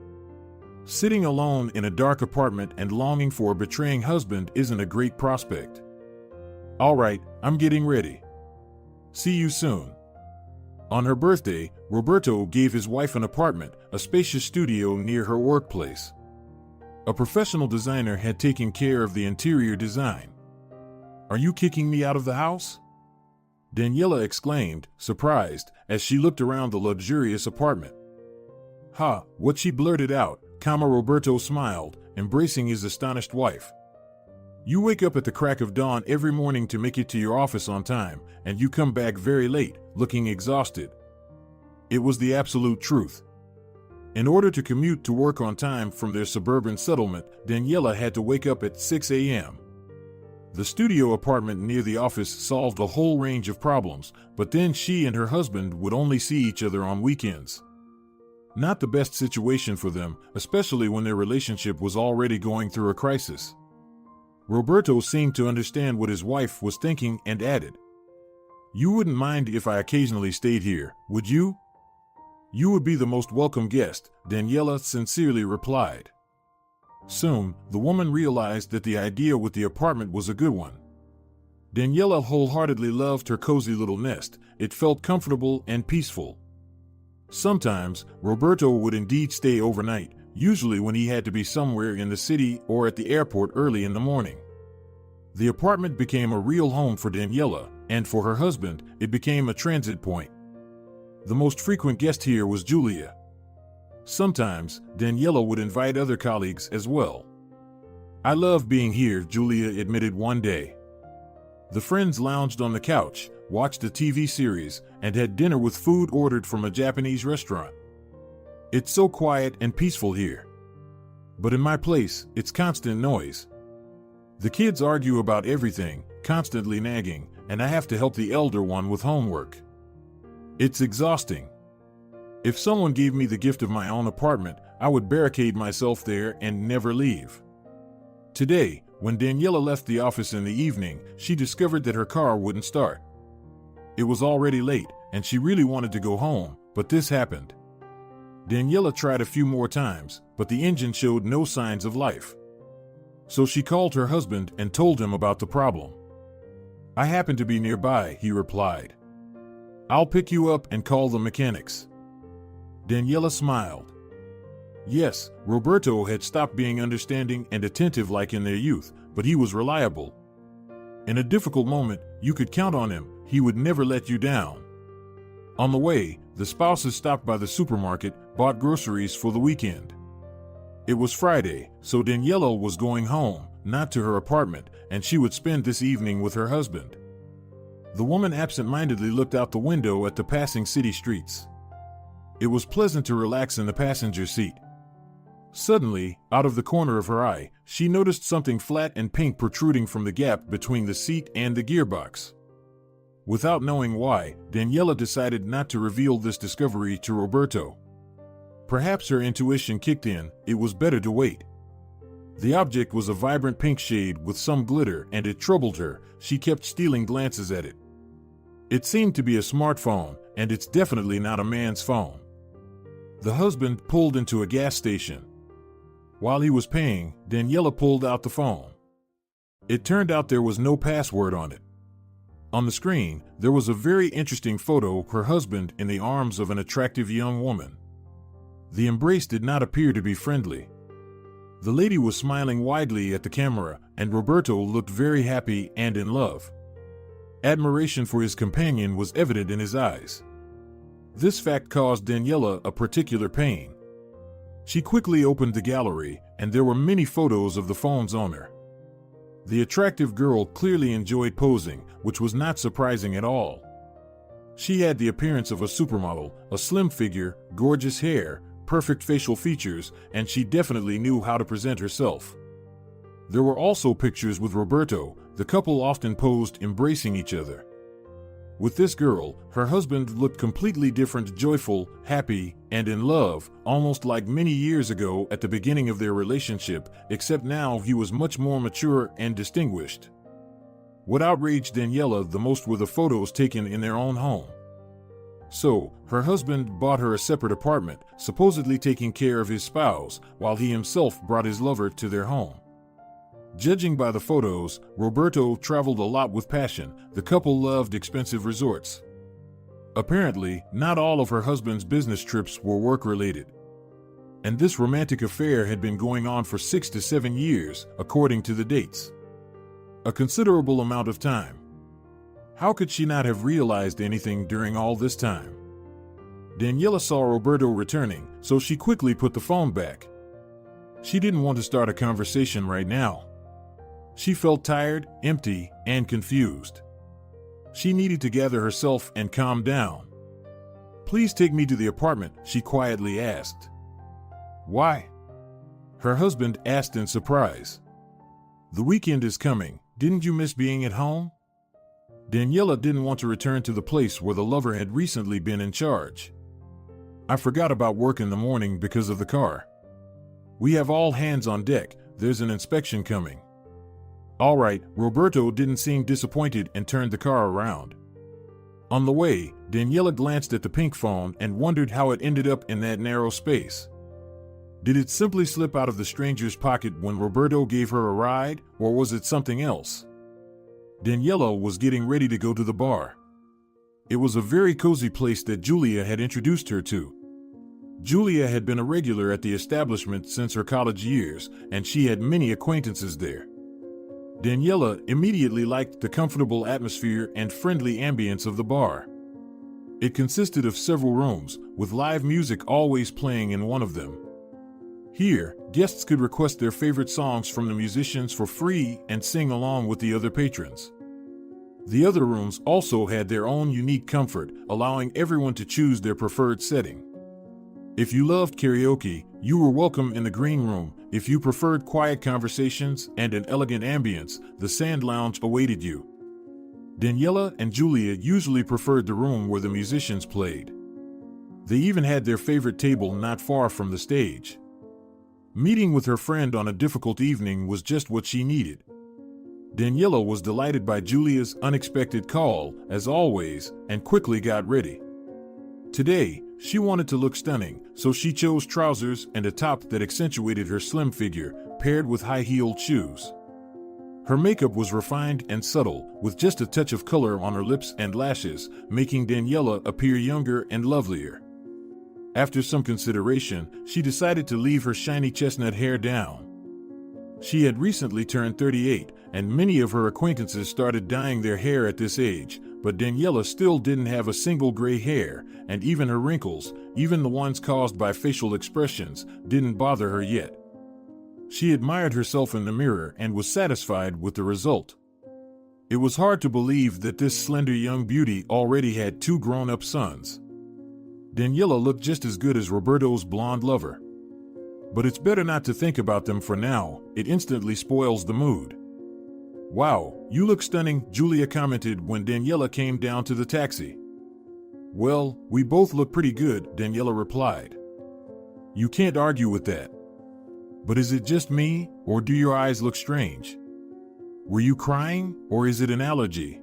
Sitting alone in a dark apartment and longing for a betraying husband isn't a great prospect. "All right, I'm getting ready. See you soon." On her birthday, Roberto gave his wife an apartment, a spacious studio near her workplace. A professional designer had taken care of the interior design. "Are you kicking me out of the house?" Daniela exclaimed, surprised, as she looked around the luxurious apartment. "Ha," what she blurted out, Roberto smiled, embracing his astonished wife. "You wake up at the crack of dawn every morning to make it to your office on time, and you come back very late, looking exhausted." It was the absolute truth. In order to commute to work on time from their suburban settlement, Daniela had to wake up at 6 a.m. The studio apartment near the office solved a whole range of problems, but then she and her husband would only see each other on weekends. Not the best situation for them, especially when their relationship was already going through a crisis. Roberto seemed to understand what his wife was thinking and added, "You wouldn't mind if I occasionally stayed here, would you?" "You would be the most welcome guest," Daniela sincerely replied. Soon, the woman realized that the idea with the apartment was a good one. Daniela wholeheartedly loved her cozy little nest. It felt comfortable and peaceful. Sometimes, Roberto would indeed stay overnight, usually when he had to be somewhere in the city or at the airport early in the morning. The apartment became a real home for Daniela, and for her husband, it became a transit point. The most frequent guest here was Julia. Sometimes, Daniela would invite other colleagues as well. "I love being here," Julia admitted one day. The friends lounged on the couch, watched a TV series, and had dinner with food ordered from a Japanese restaurant. "It's so quiet and peaceful here. But in my place, it's constant noise. The kids argue about everything, constantly nagging, and I have to help the elder one with homework. It's exhausting. If someone gave me the gift of my own apartment, I would barricade myself there and never leave." Today, when Daniela left the office in the evening, she discovered that her car wouldn't start. It was already late, and she really wanted to go home, but this happened. Daniela tried a few more times, but the engine showed no signs of life. So she called her husband and told him about the problem. "I happen to be nearby," he replied. "I'll pick you up and call the mechanics." Daniela smiled. Yes, Roberto had stopped being understanding and attentive like in their youth, but he was reliable. In a difficult moment, you could count on him. He would never let you down. On the way, the spouses stopped by the supermarket, bought groceries for the weekend. It was Friday, so Daniela was going home, not to her apartment, and she would spend this evening with her husband. The woman absent-mindedly looked out the window at the passing city streets. It was pleasant to relax in the passenger seat. Suddenly, out of the corner of her eye, she noticed something flat and pink protruding from the gap between the seat and the gearbox. Without knowing why, Daniela decided not to reveal this discovery to Roberto. Perhaps her intuition kicked in. It was better to wait. The object was a vibrant pink shade with some glitter, and it troubled her. She kept stealing glances at it. It seemed to be a smartphone, and it's definitely not a man's phone. The husband pulled into a gas station. While he was paying, Daniela pulled out the phone. It turned out there was no password on it. On the screen, there was a very interesting photo of her husband in the arms of an attractive young woman. The embrace did not appear to be friendly. The lady was smiling widely at the camera, and Roberto looked very happy and in love. Admiration for his companion was evident in his eyes. This fact caused Daniela a particular pain. She quickly opened the gallery, and there were many photos of the phone's owner. The attractive girl clearly enjoyed posing, which was not surprising at all. She had the appearance of a supermodel, a slim figure, gorgeous hair, perfect facial features, and she definitely knew how to present herself. There were also pictures with Roberto. The couple often posed embracing each other. With this girl, her husband looked completely different, joyful, happy, and in love, almost like many years ago at the beginning of their relationship, except now he was much more mature and distinguished. What outraged Daniela the most were the photos taken in their own home. So, her husband bought her a separate apartment, supposedly taking care of his spouse, while he himself brought his lover to their home. Judging by the photos, Roberto traveled a lot with passion. The couple loved expensive resorts. Apparently, not all of her husband's business trips were work-related. And this romantic affair had been going on for 6 to 7 years, according to the dates. A considerable amount of time. How could she not have realized anything during all this time? Daniela saw Roberto returning, so she quickly put the phone back. She didn't want to start a conversation right now. She felt tired, empty, and confused. She needed to gather herself and calm down. "Please take me to the apartment," she quietly asked. "Why?" her husband asked in surprise. "The weekend is coming. didn't you miss being at home?" Daniela didn't want to return to the place where the lover had recently been in charge. "I forgot about work in the morning because of the car. We have all hands on deck, there's an inspection coming." "All right." Roberto didn't seem disappointed and turned the car around. On the way, Daniela glanced at the pink phone and wondered how it ended up in that narrow space. Did it simply slip out of the stranger's pocket when Roberto gave her a ride, or was it something else? Daniela was getting ready to go to the bar. It was a very cozy place that Julia had introduced her to. Julia had been a regular at the establishment since her college years, and she had many acquaintances there. Daniela immediately liked the comfortable atmosphere and friendly ambience of the bar. It consisted of several rooms, with live music always playing in one of them. Here, guests could request their favorite songs from the musicians for free and sing along with the other patrons. The other rooms also had their own unique comfort, allowing everyone to choose their preferred setting. If you loved karaoke, you were welcome in the green room. If you preferred quiet conversations and an elegant ambience, the sand lounge awaited you. Daniela and Julia usually preferred the room where the musicians played. They even had their favorite table not far from the stage. Meeting with her friend on a difficult evening was just what she needed. Daniela was delighted by Julia's unexpected call, as always, and quickly got ready. Today, she wanted to look stunning, so she chose trousers and a top that accentuated her slim figure, paired with high-heeled shoes. Her makeup was refined and subtle, with just a touch of color on her lips and lashes, making Daniela appear younger and lovelier. After some consideration, she decided to leave her shiny chestnut hair down. She had recently turned 38, and many of her acquaintances started dyeing their hair at this age, but Daniela still didn't have a single gray hair, and even her wrinkles, even the ones caused by facial expressions, didn't bother her yet. She admired herself in the mirror and was satisfied with the result. It was hard to believe that this slender young beauty already had 2 grown-up sons. Daniela looked just as good as Roberto's blonde lover. But it's better not to think about them for now, it instantly spoils the mood. "Wow, you look stunning," Julia commented when Daniela came down to the taxi. "Well, we both look pretty good," Daniela replied. "You can't argue with that. But is it just me, or do your eyes look strange? Were you crying, or is it an allergy?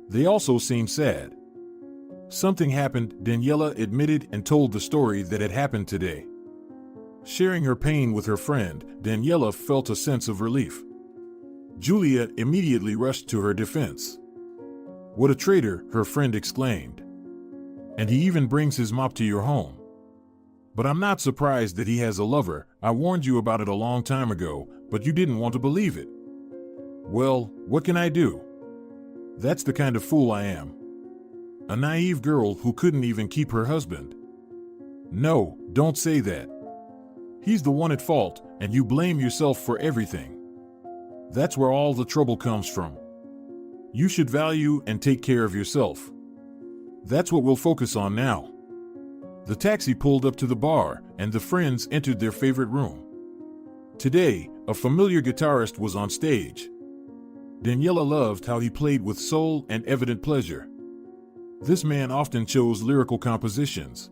They also seem sad." "Something happened," Daniela admitted and told the story that had happened today. Sharing her pain with her friend, Daniela felt a sense of relief. Julia immediately rushed to her defense. "What a traitor," her friend exclaimed. "And he even brings his mop to your home. But I'm not surprised that he has a lover. I warned you about it a long time ago, but you didn't want to believe it." "Well, what can I do? That's the kind of fool I am. A naive girl who couldn't even keep her husband." "No, don't say that. He's the one at fault, and you blame yourself for everything. That's where all the trouble comes from. You should value and take care of yourself. That's what we'll focus on now." The taxi pulled up to the bar, and the friends entered their favorite room. Today, a familiar guitarist was on stage. Daniela loved how he played with soul and evident pleasure. This man often chose lyrical compositions.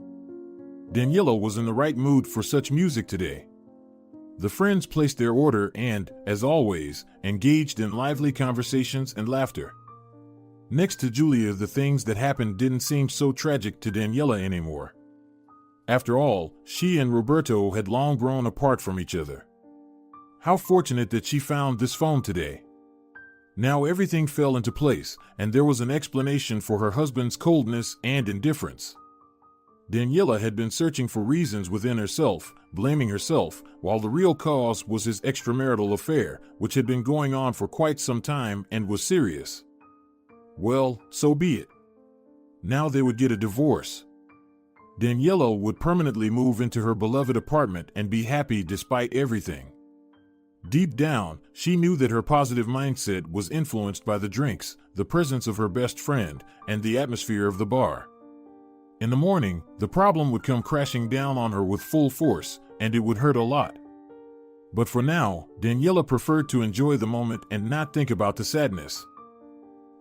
Daniela was in the right mood for such music today. The friends placed their order and, as always, engaged in lively conversations and laughter. Next to Julia, the things that happened didn't seem so tragic to Daniela anymore. After all, she and Roberto had long grown apart from each other. How fortunate that she found this phone today. Now everything fell into place, and there was an explanation for her husband's coldness and indifference. Daniela had been searching for reasons within herself, blaming herself, while the real cause was his extramarital affair, which had been going on for quite some time and was serious. Well, so be it. Now they would get a divorce. Daniela would permanently move into her beloved apartment and be happy despite everything. Deep down, she knew that her positive mindset was influenced by the drinks, the presence of her best friend, and the atmosphere of the bar. In the morning, the problem would come crashing down on her with full force, and it would hurt a lot. But for now, Daniela preferred to enjoy the moment and not think about the sadness.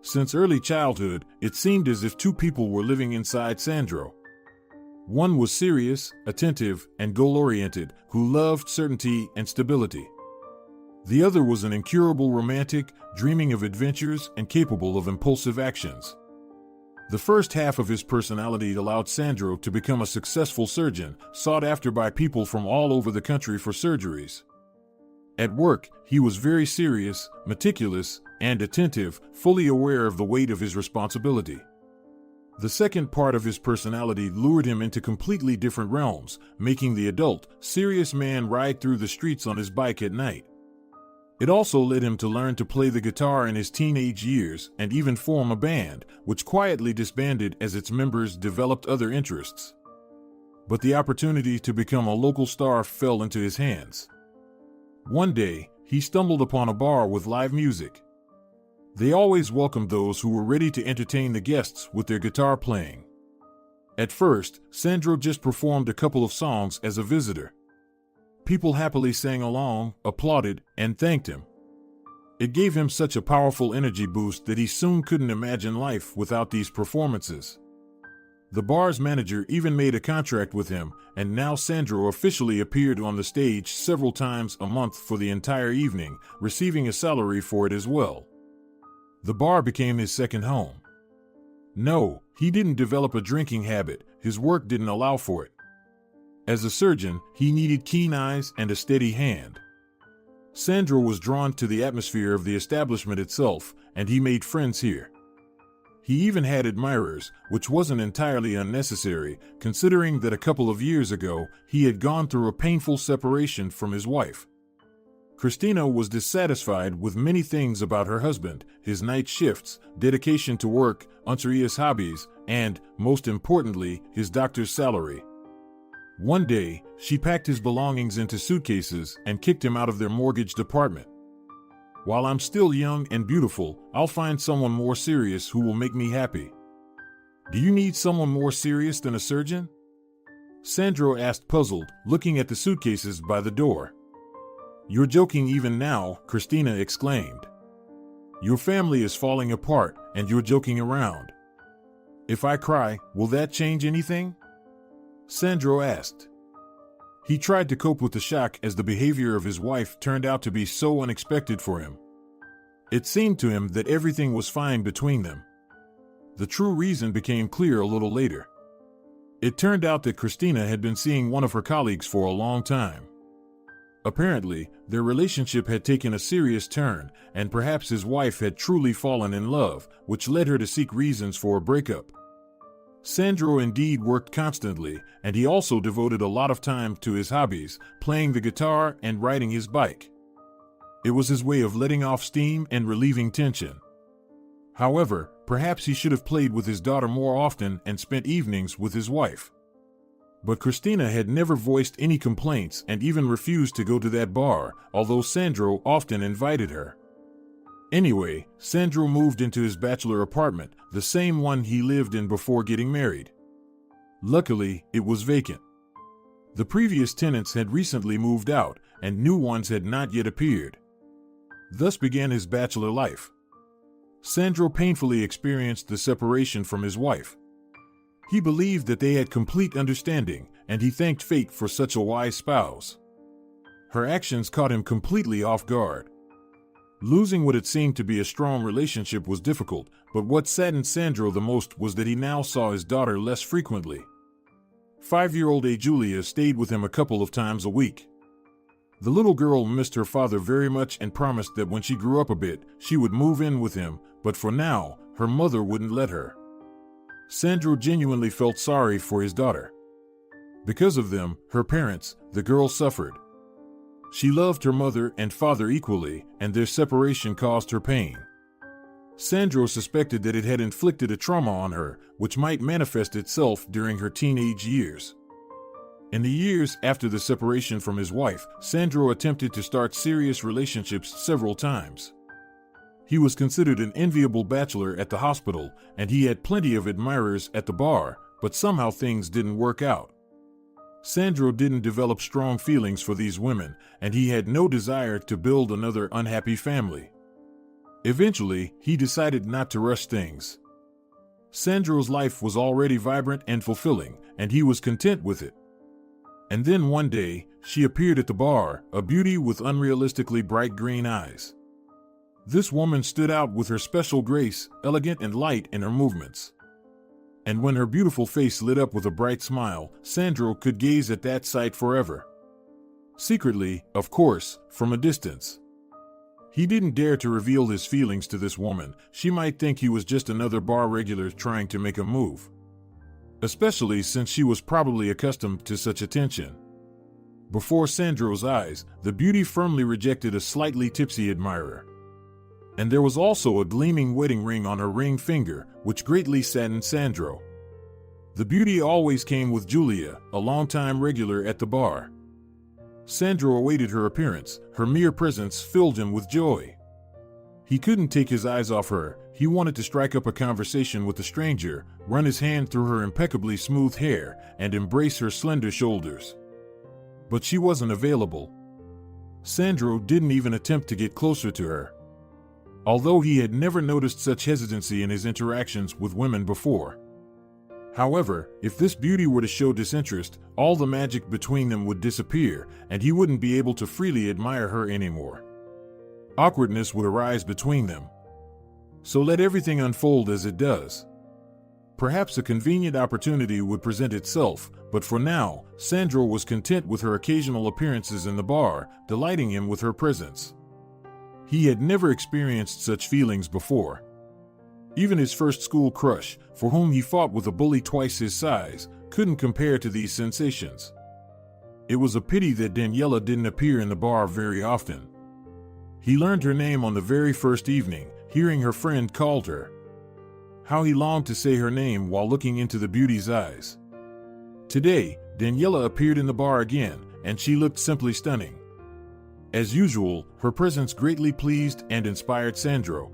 Since early childhood, it seemed as if two people were living inside Sandro. One was serious, attentive, and goal-oriented, who loved certainty and stability. The other was an incurable romantic, dreaming of adventures and capable of impulsive actions. The first half of his personality allowed Sandro to become a successful surgeon, sought after by people from all over the country for surgeries. At work, he was very serious, meticulous, and attentive, fully aware of the weight of his responsibility. The second part of his personality lured him into completely different realms, making the adult, serious man ride through the streets on his bike at night. It also led him to learn to play the guitar in his teenage years and even form a band, which quietly disbanded as its members developed other interests. But the opportunity to become a local star fell into his hands. One day, he stumbled upon a bar with live music. They always welcomed those who were ready to entertain the guests with their guitar playing. At first, Sandro just performed a couple of songs as a visitor. People happily sang along, applauded, and thanked him. It gave him such a powerful energy boost that he soon couldn't imagine life without these performances. The bar's manager even made a contract with him, and now Sandro officially appeared on the stage several times a month for the entire evening, receiving a salary for it as well. The bar became his second home. No, he didn't develop a drinking habit, his work didn't allow for it. As a surgeon, he needed keen eyes and a steady hand. Sandro was drawn to the atmosphere of the establishment itself, and he made friends here. He even had admirers, which wasn't entirely unnecessary, considering that a couple of years ago, he had gone through a painful separation from his wife. Christina was dissatisfied with many things about her husband, his night shifts, dedication to work, unserious hobbies, and, most importantly, his doctor's salary. One day, she packed his belongings into suitcases and kicked him out of their mortgaged apartment. While I'm still young and beautiful, I'll find someone more serious who will make me happy. Do you need someone more serious than a surgeon? Sandro asked, puzzled, looking at the suitcases by the door. You're joking even now, Christina exclaimed. Your family is falling apart, and you're joking around. If I cry, will that change anything? Sandro asked. He tried to cope with the shock as the behavior of his wife turned out to be so unexpected for him. It seemed to him that everything was fine between them. The true reason became clear a little later. It turned out that Christina had been seeing one of her colleagues for a long time. Apparently, their relationship had taken a serious turn, and perhaps his wife had truly fallen in love, which led her to seek reasons for a breakup. Sandro indeed worked constantly, and he also devoted a lot of time to his hobbies, playing the guitar and riding his bike. It was his way of letting off steam and relieving tension. However, perhaps he should have played with his daughter more often and spent evenings with his wife. But Christina had never voiced any complaints and even refused to go to that bar, although Sandro often invited her. Anyway, Sandro moved into his bachelor apartment, the same one he lived in before getting married. Luckily, it was vacant. The previous tenants had recently moved out, and new ones had not yet appeared. Thus began his bachelor life. Sandro painfully experienced the separation from his wife. He believed that they had complete understanding, and he thanked fate for such a wise spouse. Her actions caught him completely off guard. Losing what had seemed to be a strong relationship was difficult, but what saddened Sandro the most was that he now saw his daughter less frequently. 5-year-old Julia stayed with him a couple of times a week. The little girl missed her father very much and promised that when she grew up a bit, she would move in with him, but for now, her mother wouldn't let her. Sandro genuinely felt sorry for his daughter. Because of them, her parents, the girl suffered. She loved her mother and father equally, and their separation caused her pain. Sandro suspected that it had inflicted a trauma on her, which might manifest itself during her teenage years. In the years after the separation from his wife, Sandro attempted to start serious relationships several times. He was considered an enviable bachelor at the hospital, and he had plenty of admirers at the bar, but somehow things didn't work out. Sandro didn't develop strong feelings for these women, and he had no desire to build another unhappy family. Eventually, he decided not to rush things. Sandro's life was already vibrant and fulfilling, and he was content with it. And then one day, she appeared at the bar, a beauty with unrealistically bright green eyes. This woman stood out with her special grace, elegant and light in her movements. And when her beautiful face lit up with a bright smile, Sandro could gaze at that sight forever. Secretly, of course, from a distance. He didn't dare to reveal his feelings to this woman. She might think he was just another bar regular trying to make a move. Especially since she was probably accustomed to such attention. Before Sandro's eyes, the beauty firmly rejected a slightly tipsy admirer. And there was also a gleaming wedding ring on her ring finger, which greatly saddened Sandro. The beauty always came with Julia, a longtime regular at the bar. Sandro awaited her appearance. Her mere presence filled him with joy. He couldn't take his eyes off her. He wanted to strike up a conversation with the stranger, run his hand through her impeccably smooth hair, and embrace her slender shoulders. But she wasn't available. Sandro didn't even attempt to get closer to her. Although he had never noticed such hesitancy in his interactions with women before. However, if this beauty were to show disinterest, all the magic between them would disappear, and he wouldn't be able to freely admire her anymore. Awkwardness would arise between them. So let everything unfold as it does. Perhaps a convenient opportunity would present itself, but for now, Sandro was content with her occasional appearances in the bar, delighting him with her presence. He had never experienced such feelings before. Even his first school crush, for whom he fought with a bully twice his size, couldn't compare to these sensations. It was a pity that Daniela didn't appear in the bar very often. He learned her name on the very first evening, hearing her friend called her. How he longed to say her name while looking into the beauty's eyes. Today, Daniela appeared in the bar again, and she looked simply stunning. As usual, her presence greatly pleased and inspired Sandro.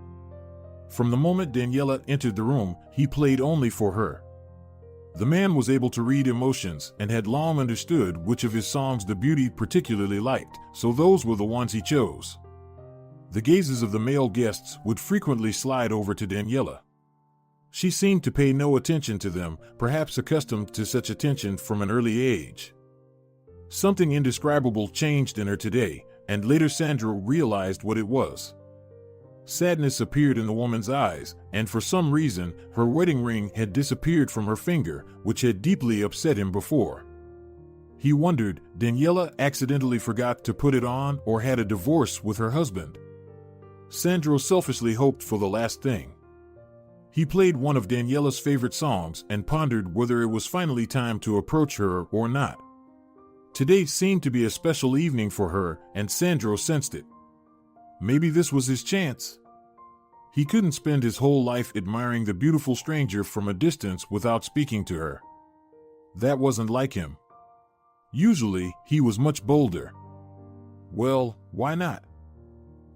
From the moment Daniela entered the room, he played only for her. The man was able to read emotions and had long understood which of his songs the beauty particularly liked, so those were the ones he chose. The gazes of the male guests would frequently slide over to Daniela. She seemed to pay no attention to them, perhaps accustomed to such attention from an early age. Something indescribable changed in her today, and later Sandro realized what it was. Sadness appeared in the woman's eyes, and for some reason, her wedding ring had disappeared from her finger, which had deeply upset him before. He wondered, Daniela accidentally forgot to put it on or had a divorce with her husband. Sandro selfishly hoped for the last thing. He played one of Daniela's favorite songs and pondered whether it was finally time to approach her or not. Today seemed to be a special evening for her, and Sandro sensed it. Maybe this was his chance. He couldn't spend his whole life admiring the beautiful stranger from a distance without speaking to her. That wasn't like him. Usually, he was much bolder. Well, why not?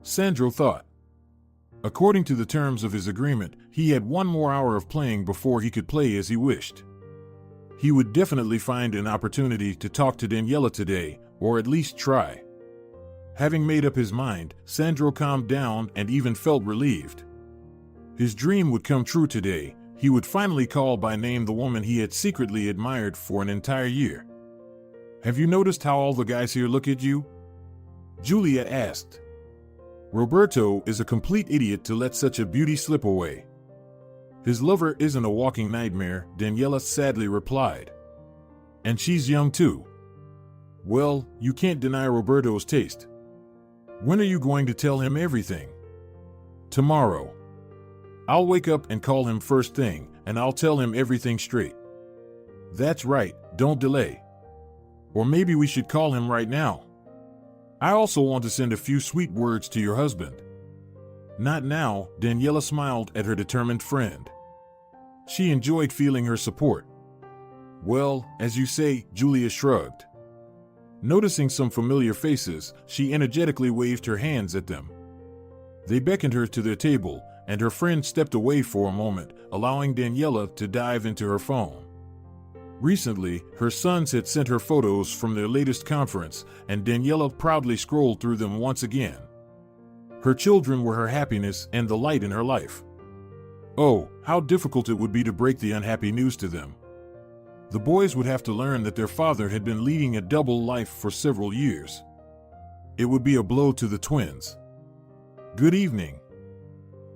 Sandro thought. According to the terms of his agreement, he had 1 more hour of playing before he could play as he wished. He would definitely find an opportunity to talk to Daniela today, or at least try. Having made up his mind, Sandro calmed down and even felt relieved. His dream would come true today. He would finally call by name the woman he had secretly admired for an entire year. Have you noticed how all the guys here look at you? Julia asked. Roberto is a complete idiot to let such a beauty slip away. His lover isn't a walking nightmare, Daniela sadly replied. And she's young too. Well, you can't deny Roberto's taste. When are you going to tell him everything? Tomorrow. I'll wake up and call him first thing, and I'll tell him everything straight. That's right, don't delay. Or maybe we should call him right now. I also want to send a few sweet words to your husband. Not now, Daniela smiled at her determined friend. She enjoyed feeling her support. Well, as you say, Julia shrugged. Noticing some familiar faces, she energetically waved her hands at them. They beckoned her to their table, and her friend stepped away for a moment, allowing Daniela to dive into her phone. Recently, her sons had sent her photos from their latest conference, and Daniela proudly scrolled through them once again. Her children were her happiness and the light in her life. Oh, how difficult it would be to break the unhappy news to them. The boys would have to learn that their father had been leading a double life for several years. It would be a blow to the twins. Good evening.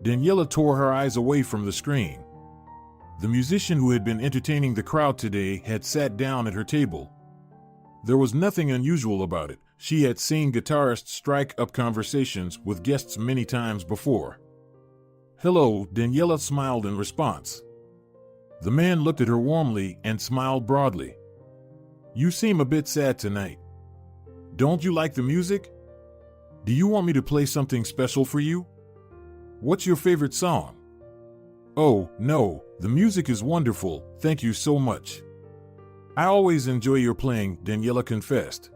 Daniela tore her eyes away from the screen. The musician who had been entertaining the crowd today had sat down at her table. There was nothing unusual about it. She had seen guitarists strike up conversations with guests many times before. Hello, Daniela smiled in response. The man looked at her warmly and smiled broadly. You seem a bit sad tonight. Don't you like the music? Do you want me to play something special for you? What's your favorite song? Oh, no, the music is wonderful, thank you so much. I always enjoy your playing, Daniela confessed.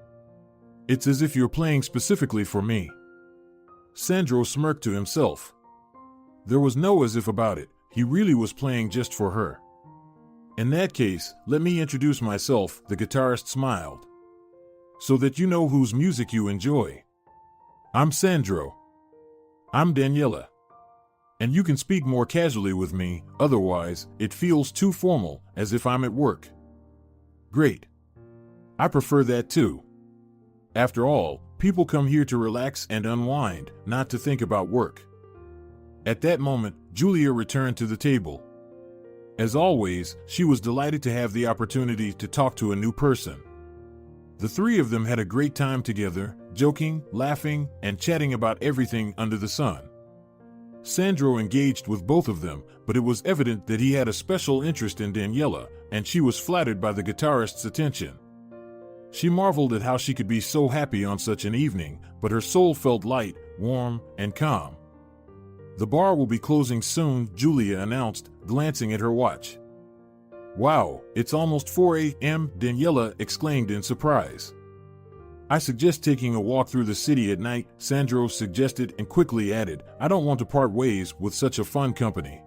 It's as if you're playing specifically for me. Sandro smirked to himself. There was no as if about it, he really was playing just for her. In that case, let me introduce myself, the guitarist smiled. So that you know whose music you enjoy. I'm Sandro. I'm Daniela. And you can speak more casually with me, otherwise, it feels too formal, as if I'm at work. Great. I prefer that too. After all, people come here to relax and unwind, not to think about work. At that moment, Julia returned to the table. As always, she was delighted to have the opportunity to talk to a new person. The three of them had a great time together, joking, laughing, and chatting about everything under the sun. Sandro engaged with both of them, but it was evident that he had a special interest in Daniela, and she was flattered by the guitarist's attention. She marveled at how she could be so happy on such an evening, but her soul felt light, warm, and calm. The bar will be closing soon, Julia announced, glancing at her watch. Wow, it's almost 4 a.m., Daniela exclaimed in surprise. I suggest taking a walk through the city at night, Sandro suggested and quickly added, I don't want to part ways with such a fun company.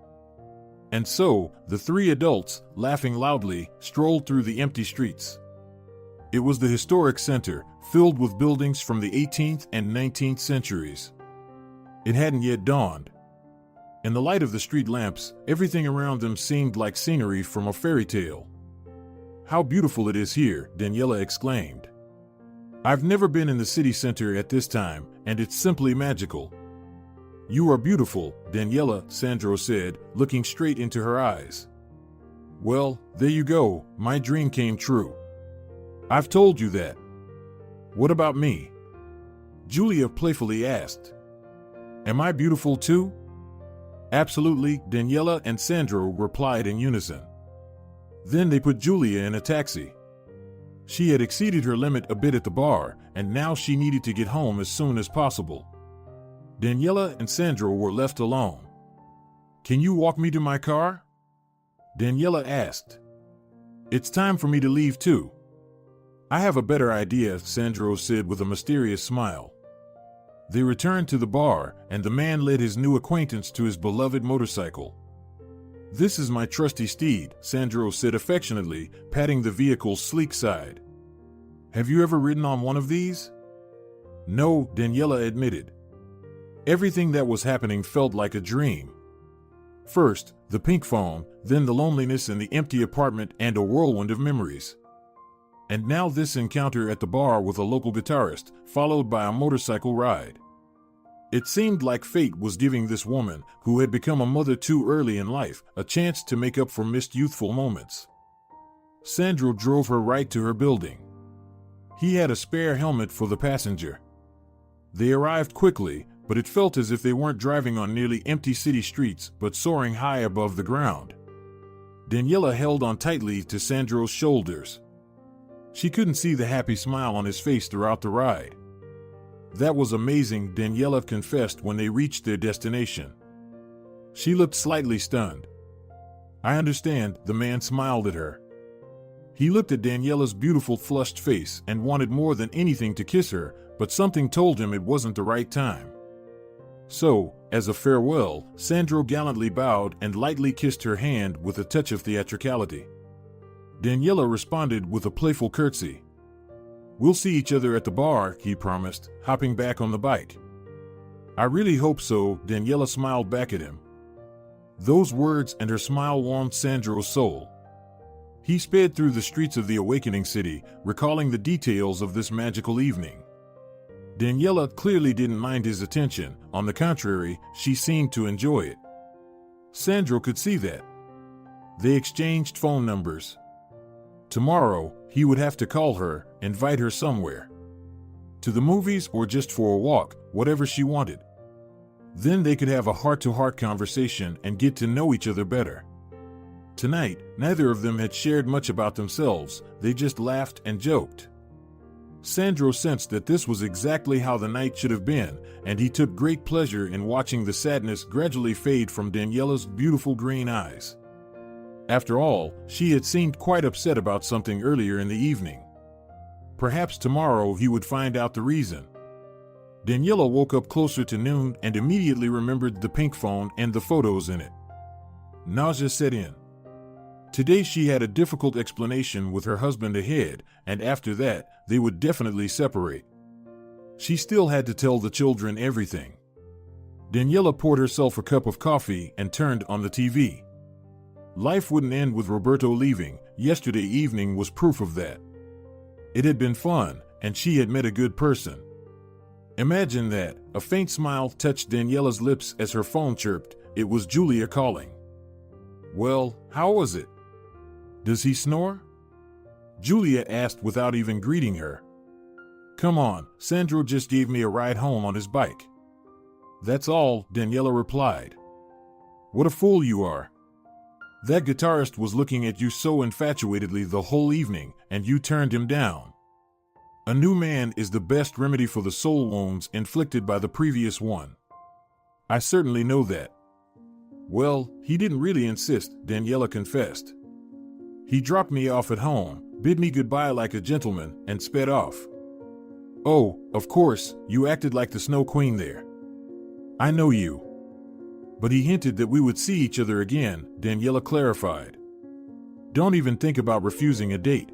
And so, the three adults, laughing loudly, strolled through the empty streets. It was the historic center, filled with buildings from the 18th and 19th centuries. It hadn't yet dawned. In the light of the street lamps, everything around them seemed like scenery from a fairy tale. How beautiful it is here, Daniela exclaimed. I've never been in the city center at this time, and it's simply magical. You are beautiful, Daniela, Sandro said, looking straight into her eyes. Well, there you go, my dream came true. I've told you that. What about me? Julia playfully asked. Am I beautiful too? Absolutely, Daniela and Sandro replied in unison. Then they put Julia in a taxi. She had exceeded her limit a bit at the bar, and now she needed to get home as soon as possible. Daniela and Sandro were left alone. Can you walk me to my car? Daniela asked. It's time for me to leave too. I have a better idea, Sandro said with a mysterious smile. They returned to the bar, and the man led his new acquaintance to his beloved motorcycle. This is my trusty steed, Sandro said affectionately, patting the vehicle's sleek side. Have you ever ridden on one of these? No, Daniela admitted. Everything that was happening felt like a dream. First, the pink phone, then the loneliness in the empty apartment and a whirlwind of memories. And now this encounter at the bar with a local guitarist, followed by a motorcycle ride. It seemed like fate was giving this woman, who had become a mother too early in life, a chance to make up for missed youthful moments. Sandro drove her right to her building. He had a spare helmet for the passenger. They arrived quickly, but it felt as if they weren't driving on nearly empty city streets, but soaring high above the ground. Daniela held on tightly to Sandro's shoulders. She couldn't see the happy smile on his face throughout the ride. That was amazing, Daniela confessed when they reached their destination. She looked slightly stunned. I understand, the man smiled at her. He looked at Daniela's beautiful flushed face and wanted more than anything to kiss her, but something told him it wasn't the right time. So, as a farewell, Sandro gallantly bowed and lightly kissed her hand with a touch of theatricality. Daniela responded with a playful curtsy. We'll see each other at the bar, he promised, hopping back on the bike. I really hope so, Daniela smiled back at him. Those words and her smile warmed Sandro's soul. He sped through the streets of the awakening city, recalling the details of this magical evening. Daniela clearly didn't mind his attention. On the contrary, she seemed to enjoy it. Sandro could see that. They exchanged phone numbers. Tomorrow, he would have to call her, invite her somewhere. To the movies or just for a walk, whatever she wanted. Then they could have a heart-to-heart conversation and get to know each other better. Tonight, neither of them had shared much about themselves, they just laughed and joked. Sandro sensed that this was exactly how the night should have been, and he took great pleasure in watching the sadness gradually fade from Daniela's beautiful green eyes. After all, she had seemed quite upset about something earlier in the evening. Perhaps tomorrow he would find out the reason. Daniela woke up closer to noon and immediately remembered the pink phone and the photos in it. Nausea set in. Today she had a difficult explanation with her husband ahead, and after that, they would definitely separate. She still had to tell the children everything. Daniela poured herself a cup of coffee and turned on the TV. Life wouldn't end with Roberto leaving. Yesterday evening was proof of that. It had been fun, and she had met a good person. Imagine that. A faint smile touched Daniela's lips as her phone chirped. It was Julia calling. Well, how was it? Does he snore? Julia asked without even greeting her. Come on, Sandro just gave me a ride home on his bike. That's all, Daniela replied. What a fool you are. That guitarist was looking at you so infatuatedly the whole evening, and you turned him down. A new man is the best remedy for the soul wounds inflicted by the previous one. I certainly know that. Well, he didn't really insist, Daniela confessed. He dropped me off at home, bid me goodbye like a gentleman, and sped off. Oh, of course, you acted like the Snow Queen there. I know you. But he hinted that we would see each other again, Daniela clarified. Don't even think about refusing a date.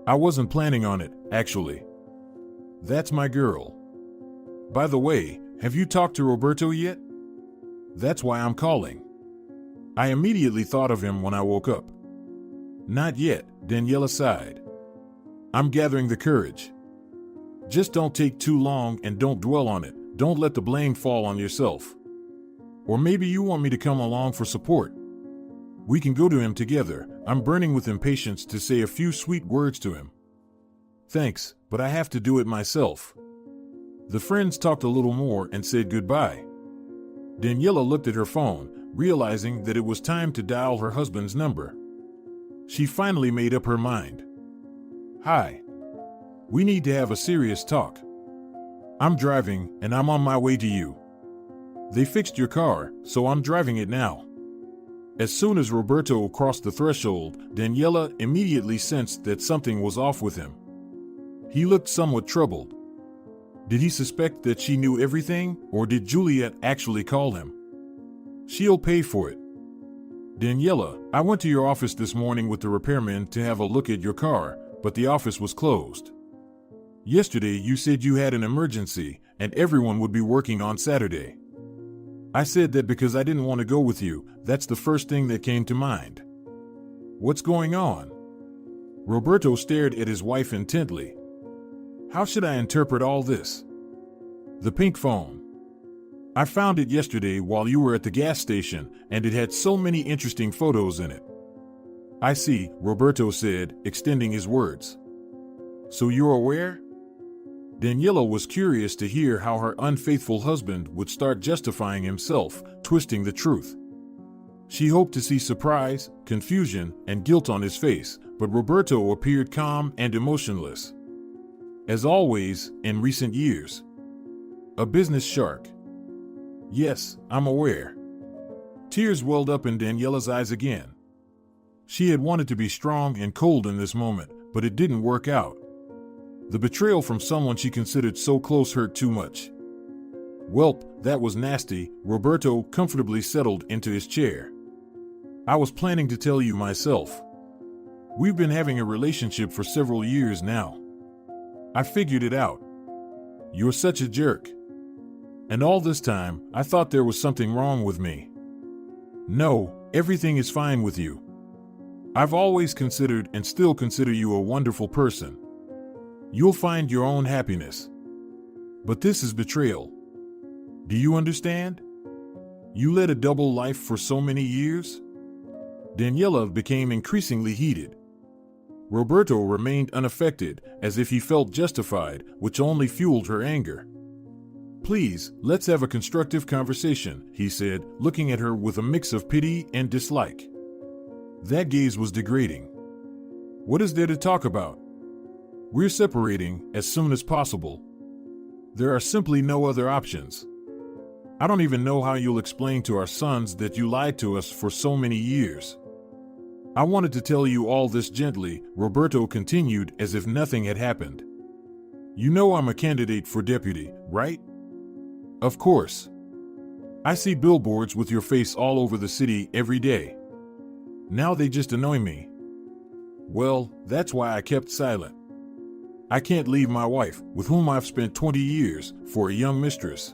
I wasn't planning on it, actually. That's my girl. By the way, have you talked to Roberto yet? That's why I'm calling. I immediately thought of him when I woke up. Not yet, Daniela sighed. I'm gathering the courage. Just don't take too long and don't dwell on it. Don't let the blame fall on yourself. Or maybe you want me to come along for support. We can go to him together. I'm burning with impatience to say a few sweet words to him. Thanks, but I have to do it myself. The friends talked a little more and said goodbye. Daniela looked at her phone, realizing that it was time to dial her husband's number. She finally made up her mind. Hi. We need to have a serious talk. I'm driving, and I'm on my way to you. They fixed your car, so I'm driving it now. As soon as Roberto crossed the threshold, Daniela immediately sensed that something was off with him. He looked somewhat troubled. Did he suspect that she knew everything, or did Juliet actually call him? She'll pay for it. Daniela, I went to your office this morning with the repairman to have a look at your car, but the office was closed. Yesterday you said you had an emergency, and everyone would be working on Saturday. I said that because I didn't want to go with you. That's the first thing that came to mind. What's going on? Roberto stared at his wife intently. How should I interpret all this? The pink phone. I found it yesterday while you were at the gas station, and it had so many interesting photos in it. I see, Roberto said, extending his words. So you're aware? Daniela was curious to hear how her unfaithful husband would start justifying himself, twisting the truth. She hoped to see surprise, confusion, and guilt on his face, but Roberto appeared calm and emotionless. As always, in recent years. A business shark. Yes, I'm aware. Tears welled up in Daniela's eyes again. She had wanted to be strong and cold in this moment, but it didn't work out. The betrayal from someone she considered so close hurt too much. Welp, that was nasty. Roberto comfortably settled into his chair. I was planning to tell you myself. We've been having a relationship for several years now. I figured it out. You're such a jerk. And all this time, I thought there was something wrong with me. No, everything is fine with you. I've always considered and still consider you a wonderful person. You'll find your own happiness. But this is betrayal. Do you understand? You led a double life for so many years? Daniela became increasingly heated. Roberto remained unaffected, as if he felt justified, which only fueled her anger. Please, let's have a constructive conversation, he said, looking at her with a mix of pity and dislike. That gaze was degrading. What is there to talk about? We're separating as soon as possible. There are simply no other options. I don't even know how you'll explain to our sons that you lied to us for so many years. I wanted to tell you all this gently, Roberto continued as if nothing had happened. You know I'm a candidate for deputy, right? Of course. I see billboards with your face all over the city every day. Now they just annoy me. Well, that's why I kept silent. I can't leave my wife, with whom I've spent 20 years, for a young mistress.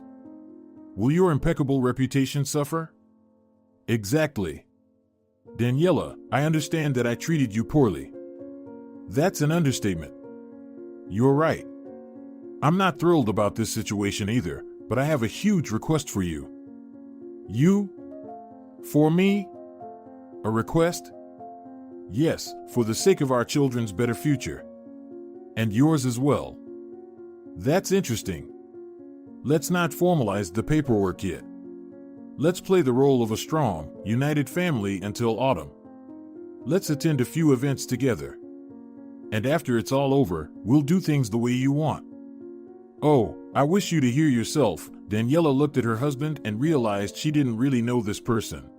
Will your impeccable reputation suffer? Exactly. Daniela, I understand that I treated you poorly. That's an understatement. You're right. I'm not thrilled about this situation either, but I have a huge request for you. You? For me? A request? Yes, for the sake of our children's better future. And yours as well. That's interesting. Let's not formalize the paperwork yet. Let's play the role of a strong, united family until autumn. Let's attend a few events together. And after it's all over, we'll do things the way you want. Oh, I wish you to hear yourself. Daniela looked at her husband and realized she didn't really know this person.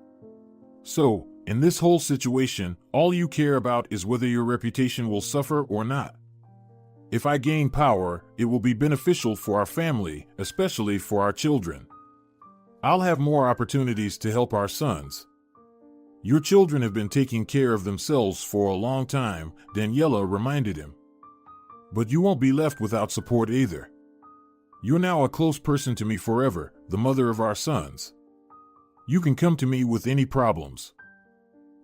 So, in this whole situation, all you care about is whether your reputation will suffer or not. If I gain power, it will be beneficial for our family, especially for our children. I'll have more opportunities to help our sons. Your children have been taking care of themselves for a long time, Daniela reminded him. But you won't be left without support either. You're now a close person to me forever, the mother of our sons. You can come to me with any problems.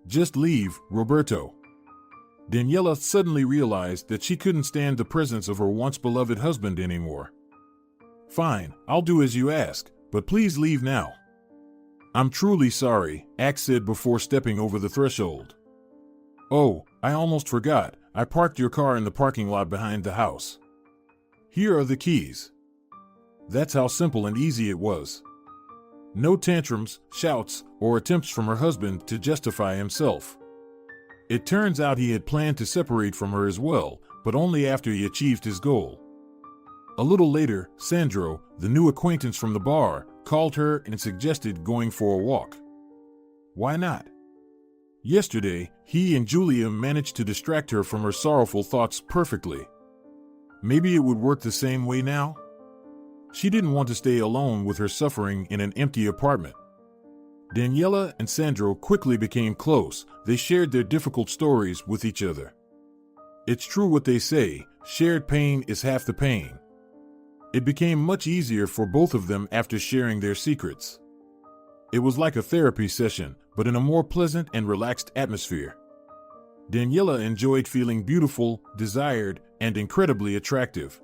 Just leave, Roberto. Daniela suddenly realized that she couldn't stand the presence of her once-beloved husband anymore. Fine, I'll do as you ask, but please leave now. I'm truly sorry, Axe said before stepping over the threshold. Oh, I almost forgot, I parked your car in the parking lot behind the house. Here are the keys. That's how simple and easy it was. No tantrums, shouts, or attempts from her husband to justify himself. It turns out he had planned to separate from her as well, but only after he achieved his goal. A little later, Sandro, the new acquaintance from the bar, called her and suggested going for a walk. Why not? Yesterday, he and Julia managed to distract her from her sorrowful thoughts perfectly. Maybe it would work the same way now? She didn't want to stay alone with her suffering in an empty apartment. Daniela and Sandro quickly became close. They shared their difficult stories with each other. It's true what they say, shared pain is half the pain. It became much easier for both of them after sharing their secrets. It was like a therapy session, but in a more pleasant and relaxed atmosphere. Daniela enjoyed feeling beautiful, desired, and incredibly attractive.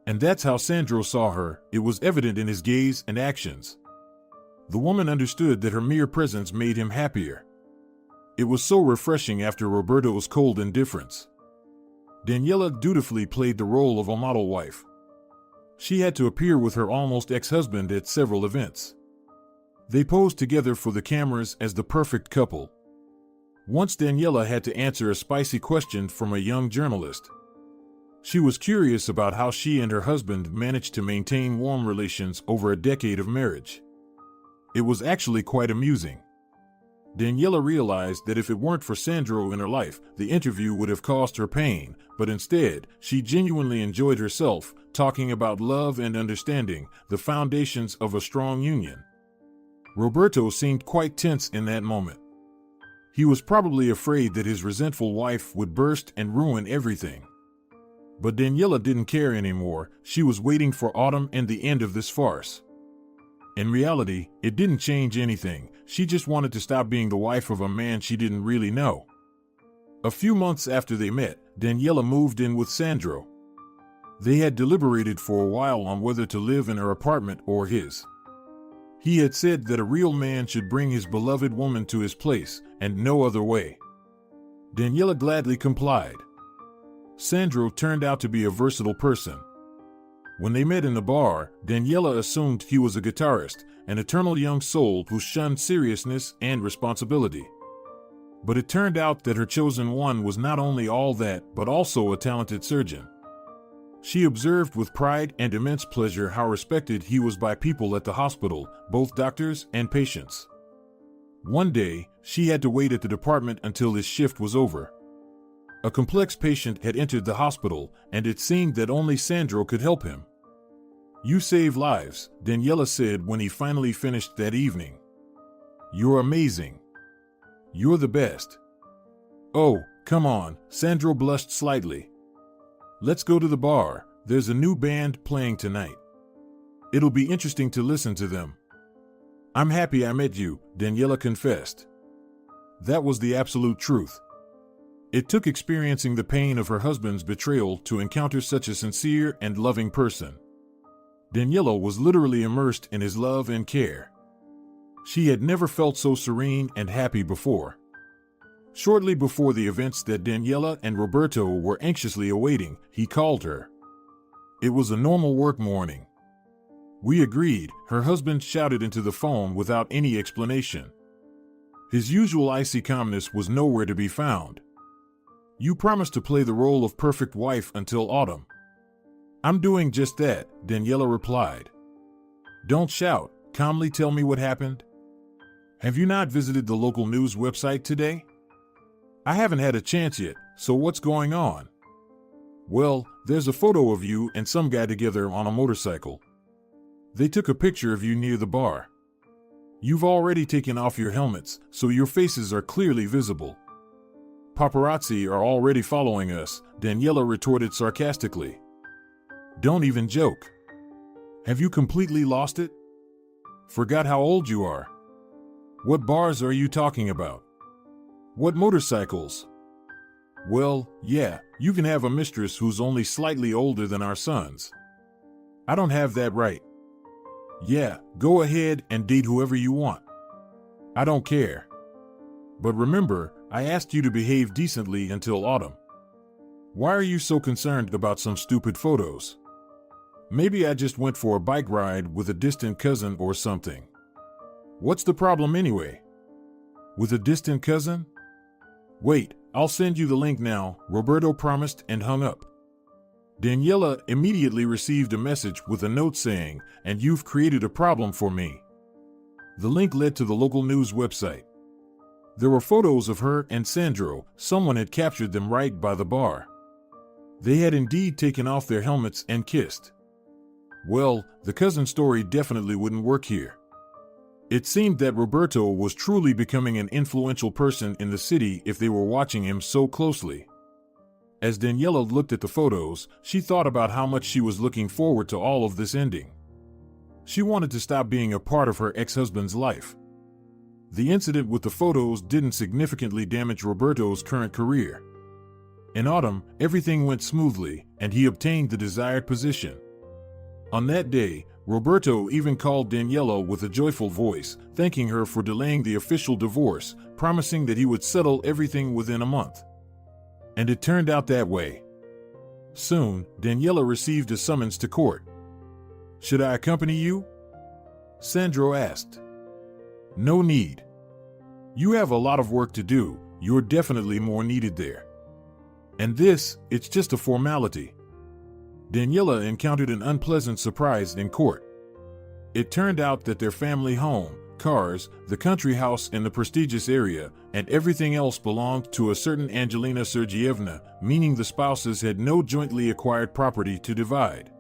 And that's how Sandro saw her. It was evident in his gaze and actions. The woman understood that her mere presence made him happier. It was so refreshing after Roberto's cold indifference. Daniela dutifully played the role of a model wife. She had to appear with her almost ex-husband at several events. They posed together for the cameras as the perfect couple. Once Daniela had to answer a spicy question from a young journalist. She was curious about how she and her husband managed to maintain warm relations over a decade of marriage. It was actually quite amusing. Daniela realized that if it weren't for Sandro in her life, the interview would have caused her pain, but instead, she genuinely enjoyed herself, talking about love and understanding, the foundations of a strong union. Roberto seemed quite tense in that moment. He was probably afraid that his resentful wife would burst and ruin everything. But Daniela didn't care anymore. She was waiting for autumn and the end of this farce. In reality, it didn't change anything. She just wanted to stop being the wife of a man she didn't really know. A few months after they met, Daniela moved in with Sandro. They had deliberated for a while on whether to live in her apartment or his. He had said that a real man should bring his beloved woman to his place, and no other way. Daniela gladly complied. Sandro turned out to be a versatile person. When they met in the bar, Daniela assumed he was a guitarist, an eternal young soul who shunned seriousness and responsibility. But it turned out that her chosen one was not only all that, but also a talented surgeon. She observed with pride and immense pleasure how respected he was by people at the hospital, both doctors and patients. One day, she had to wait at the department until his shift was over. A complex patient had entered the hospital, and it seemed that only Sandro could help him. "You save lives," Daniela said when he finally finished that evening. "You're amazing. You're the best." "Oh, come on," Sandro blushed slightly. "Let's go to the bar. There's a new band playing tonight. It'll be interesting to listen to them." "I'm happy I met you," Daniela confessed. That was the absolute truth. It took experiencing the pain of her husband's betrayal to encounter such a sincere and loving person. Daniela was literally immersed in his love and care. She had never felt so serene and happy before. Shortly before the events that Daniela and Roberto were anxiously awaiting, he called her. It was a normal work morning. "We agreed," her husband shouted into the phone without any explanation. His usual icy calmness was nowhere to be found. "You promised to play the role of perfect wife until autumn." "I'm doing just that," Daniela replied. "Don't shout. Calmly tell me what happened. Have you not visited the local news website today?" "I haven't had a chance yet, so what's going on?" "Well, there's a photo of you and some guy together on a motorcycle. They took a picture of you near the bar. You've already taken off your helmets, so your faces are clearly visible. Paparazzi are already following us," Daniela retorted sarcastically. "Don't even joke. Have you completely lost it? Forgot how old you are? What bars are you talking about? What motorcycles? Well, yeah, you can have a mistress who's only slightly older than our sons. I don't have that right. Yeah, go ahead and date whoever you want. I don't care. But remember, I asked you to behave decently until autumn. Why are you so concerned about some stupid photos? Maybe I just went for a bike ride with a distant cousin or something. What's the problem anyway? With a distant cousin? Wait, I'll send you the link now," Roberto promised and hung up. Daniela immediately received a message with a note saying, "And you've created a problem for me." The link led to the local news website. There were photos of her and Sandro. Someone had captured them right by the bar. They had indeed taken off their helmets and kissed. Well, the cousin story definitely wouldn't work here. It seemed that Roberto was truly becoming an influential person in the city if they were watching him so closely. As Daniela looked at the photos, she thought about how much she was looking forward to all of this ending. She wanted to stop being a part of her ex-husband's life. The incident with the photos didn't significantly damage Roberto's current career. In autumn, everything went smoothly, and he obtained the desired position. On that day, Roberto even called Daniela with a joyful voice, thanking her for delaying the official divorce, promising that he would settle everything within a month. And it turned out that way. Soon, Daniela received a summons to court. "Should I accompany you?" Sandro asked. "No need. You have a lot of work to do. You're definitely more needed there. And this, it's just a formality." Daniela encountered an unpleasant surprise in court. It turned out that their family home, cars, the country house in the prestigious area, and everything else belonged to a certain Angelina Sergeyevna, meaning the spouses had no jointly acquired property to divide.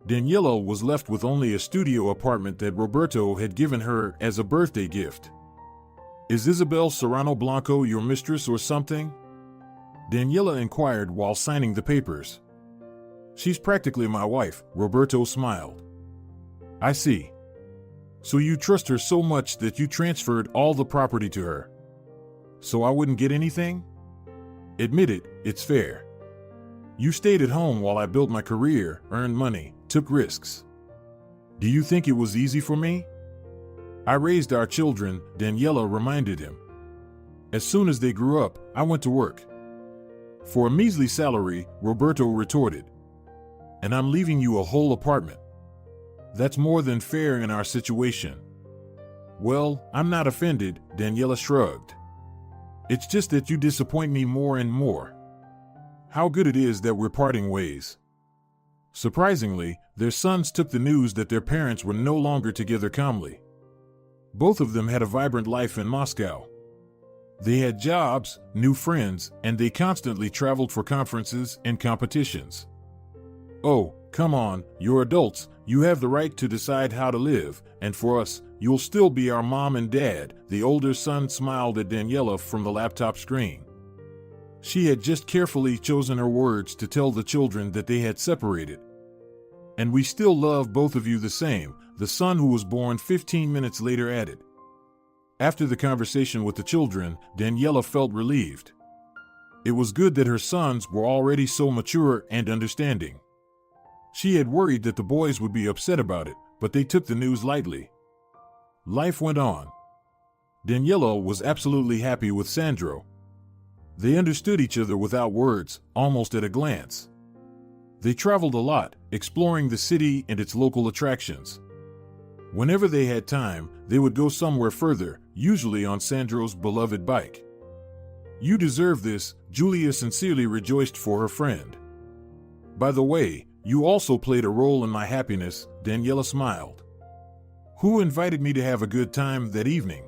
Daniela was left with only a studio apartment that Roberto had given her as a birthday gift. Is Isabel Serrano Blanco your mistress or something? Daniela inquired while signing the papers. She's practically my wife, Roberto smiled. I see. So you trust her so much that you transferred all the property to her. So I wouldn't get anything? Admit it, it's fair. You stayed at home while I built my career, earned money, took risks. Do you think it was easy for me? I raised our children, Daniela reminded him. As soon as they grew up, I went to work. For a measly salary, Roberto retorted. And I'm leaving you a whole apartment. That's more than fair in our situation. Well, I'm not offended, Daniela shrugged. It's just that you disappoint me more and more. How good it is that we're parting ways. Surprisingly, their sons took the news that their parents were no longer together calmly. Both of them had a vibrant life in Moscow. They had jobs, new friends, and they constantly traveled for conferences and competitions. Oh, come on, you're adults, you have the right to decide how to live, and for us, you'll still be our mom and dad, the older son smiled at Daniela from the laptop screen. She had just carefully chosen her words to tell the children that they had separated. And we still love both of you the same, the son who was born 15 minutes later added. After the conversation with the children, Daniela felt relieved. It was good that her sons were already so mature and understanding. She had worried that the boys would be upset about it, but they took the news lightly. Life went on. Daniela was absolutely happy with Sandro. They understood each other without words, almost at a glance. They traveled a lot, exploring the city and its local attractions. Whenever they had time, they would go somewhere further, usually on Sandro's beloved bike. You deserve this, Julia sincerely rejoiced for her friend. By the way, you also played a role in my happiness, Daniela smiled. Who invited me to have a good time that evening?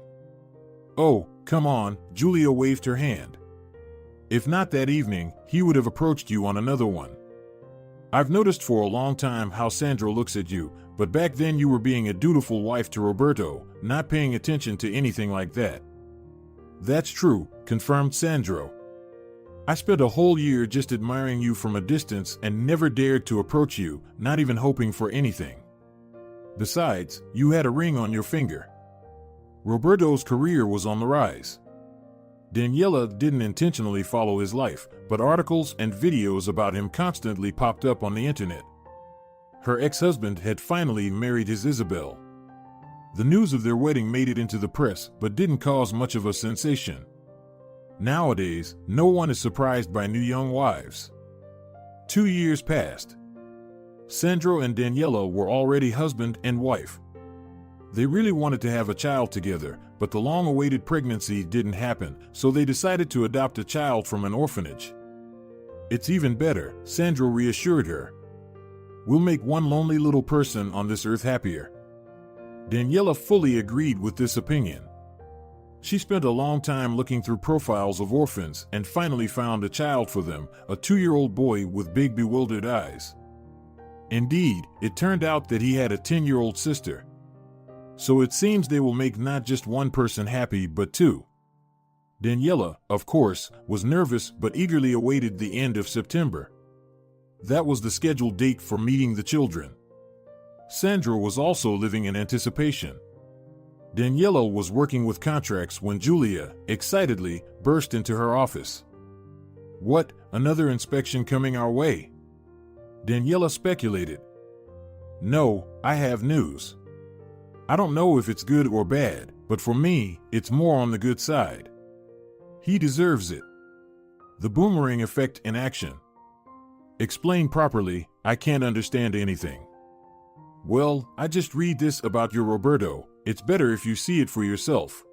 Oh, come on, Julia waved her hand. If not that evening, he would have approached you on another one. I've noticed for a long time how Sandro looks at you, but back then you were being a dutiful wife to Roberto, not paying attention to anything like that. That's true, confirmed Sandro. I spent a whole year just admiring you from a distance and never dared to approach you, not even hoping for anything. Besides, you had a ring on your finger. Roberto's career was on the rise. Daniela didn't intentionally follow his life, but articles and videos about him constantly popped up on the internet. Her ex-husband had finally married his Isabel. The news of their wedding made it into the press, but didn't cause much of a sensation. Nowadays, no one is surprised by new young wives. 2 years passed. Sandro and Daniela were already husband and wife. They really wanted to have a child together, but the long-awaited pregnancy didn't happen, so they decided to adopt a child from an orphanage. It's even better, Sandro reassured her. We'll make one lonely little person on this earth happier. Daniela fully agreed with this opinion. She spent a long time looking through profiles of orphans and finally found a child for them, a 2-year-old boy with big bewildered eyes. Indeed, it turned out that he had a 10-year-old sister. So it seems they will make not just one person happy but two. Daniela, of course, was nervous but eagerly awaited the end of September. That was the scheduled date for meeting the children. Sandro was also living in anticipation. Daniela was working with contracts when Julia, excitedly, burst into her office. What, another inspection coming our way? Daniela speculated. No, I have news. I don't know if it's good or bad, but for me, it's more on the good side. He deserves it. The boomerang effect in action. Explain properly, I can't understand anything. Well, I just read this about your Roberto. It's better if you see it for yourself.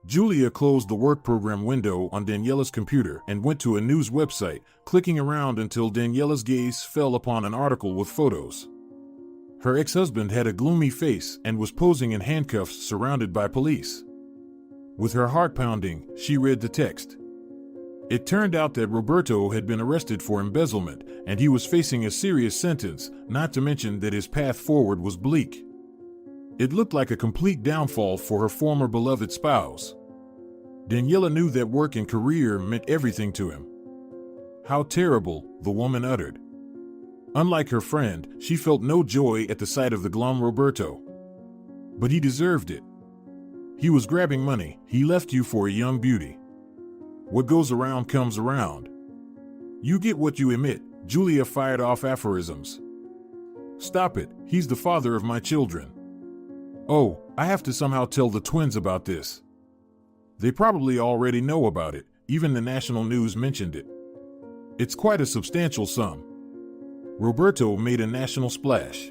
Julia closed the work program window on Daniela's computer and went to a news website, clicking around until Daniela's gaze fell upon an article with photos. Her ex-husband had a gloomy face and was posing in handcuffs surrounded by police. With her heart pounding, she read the text. It turned out that Roberto had been arrested for embezzlement, and he was facing a serious sentence, not to mention that his path forward was bleak. It looked like a complete downfall for her former beloved spouse. Daniela knew that work and career meant everything to him. How terrible, the woman uttered. Unlike her friend, she felt no joy at the sight of the glum Roberto. But he deserved it. He was grabbing money. He left you for a young beauty. What goes around comes around. You get what you emit. Julia fired off aphorisms. Stop it, he's the father of my children. Oh, I have to somehow tell the twins about this. They probably already know about it, even the national news mentioned it. It's quite a substantial sum. Roberto made a national splash.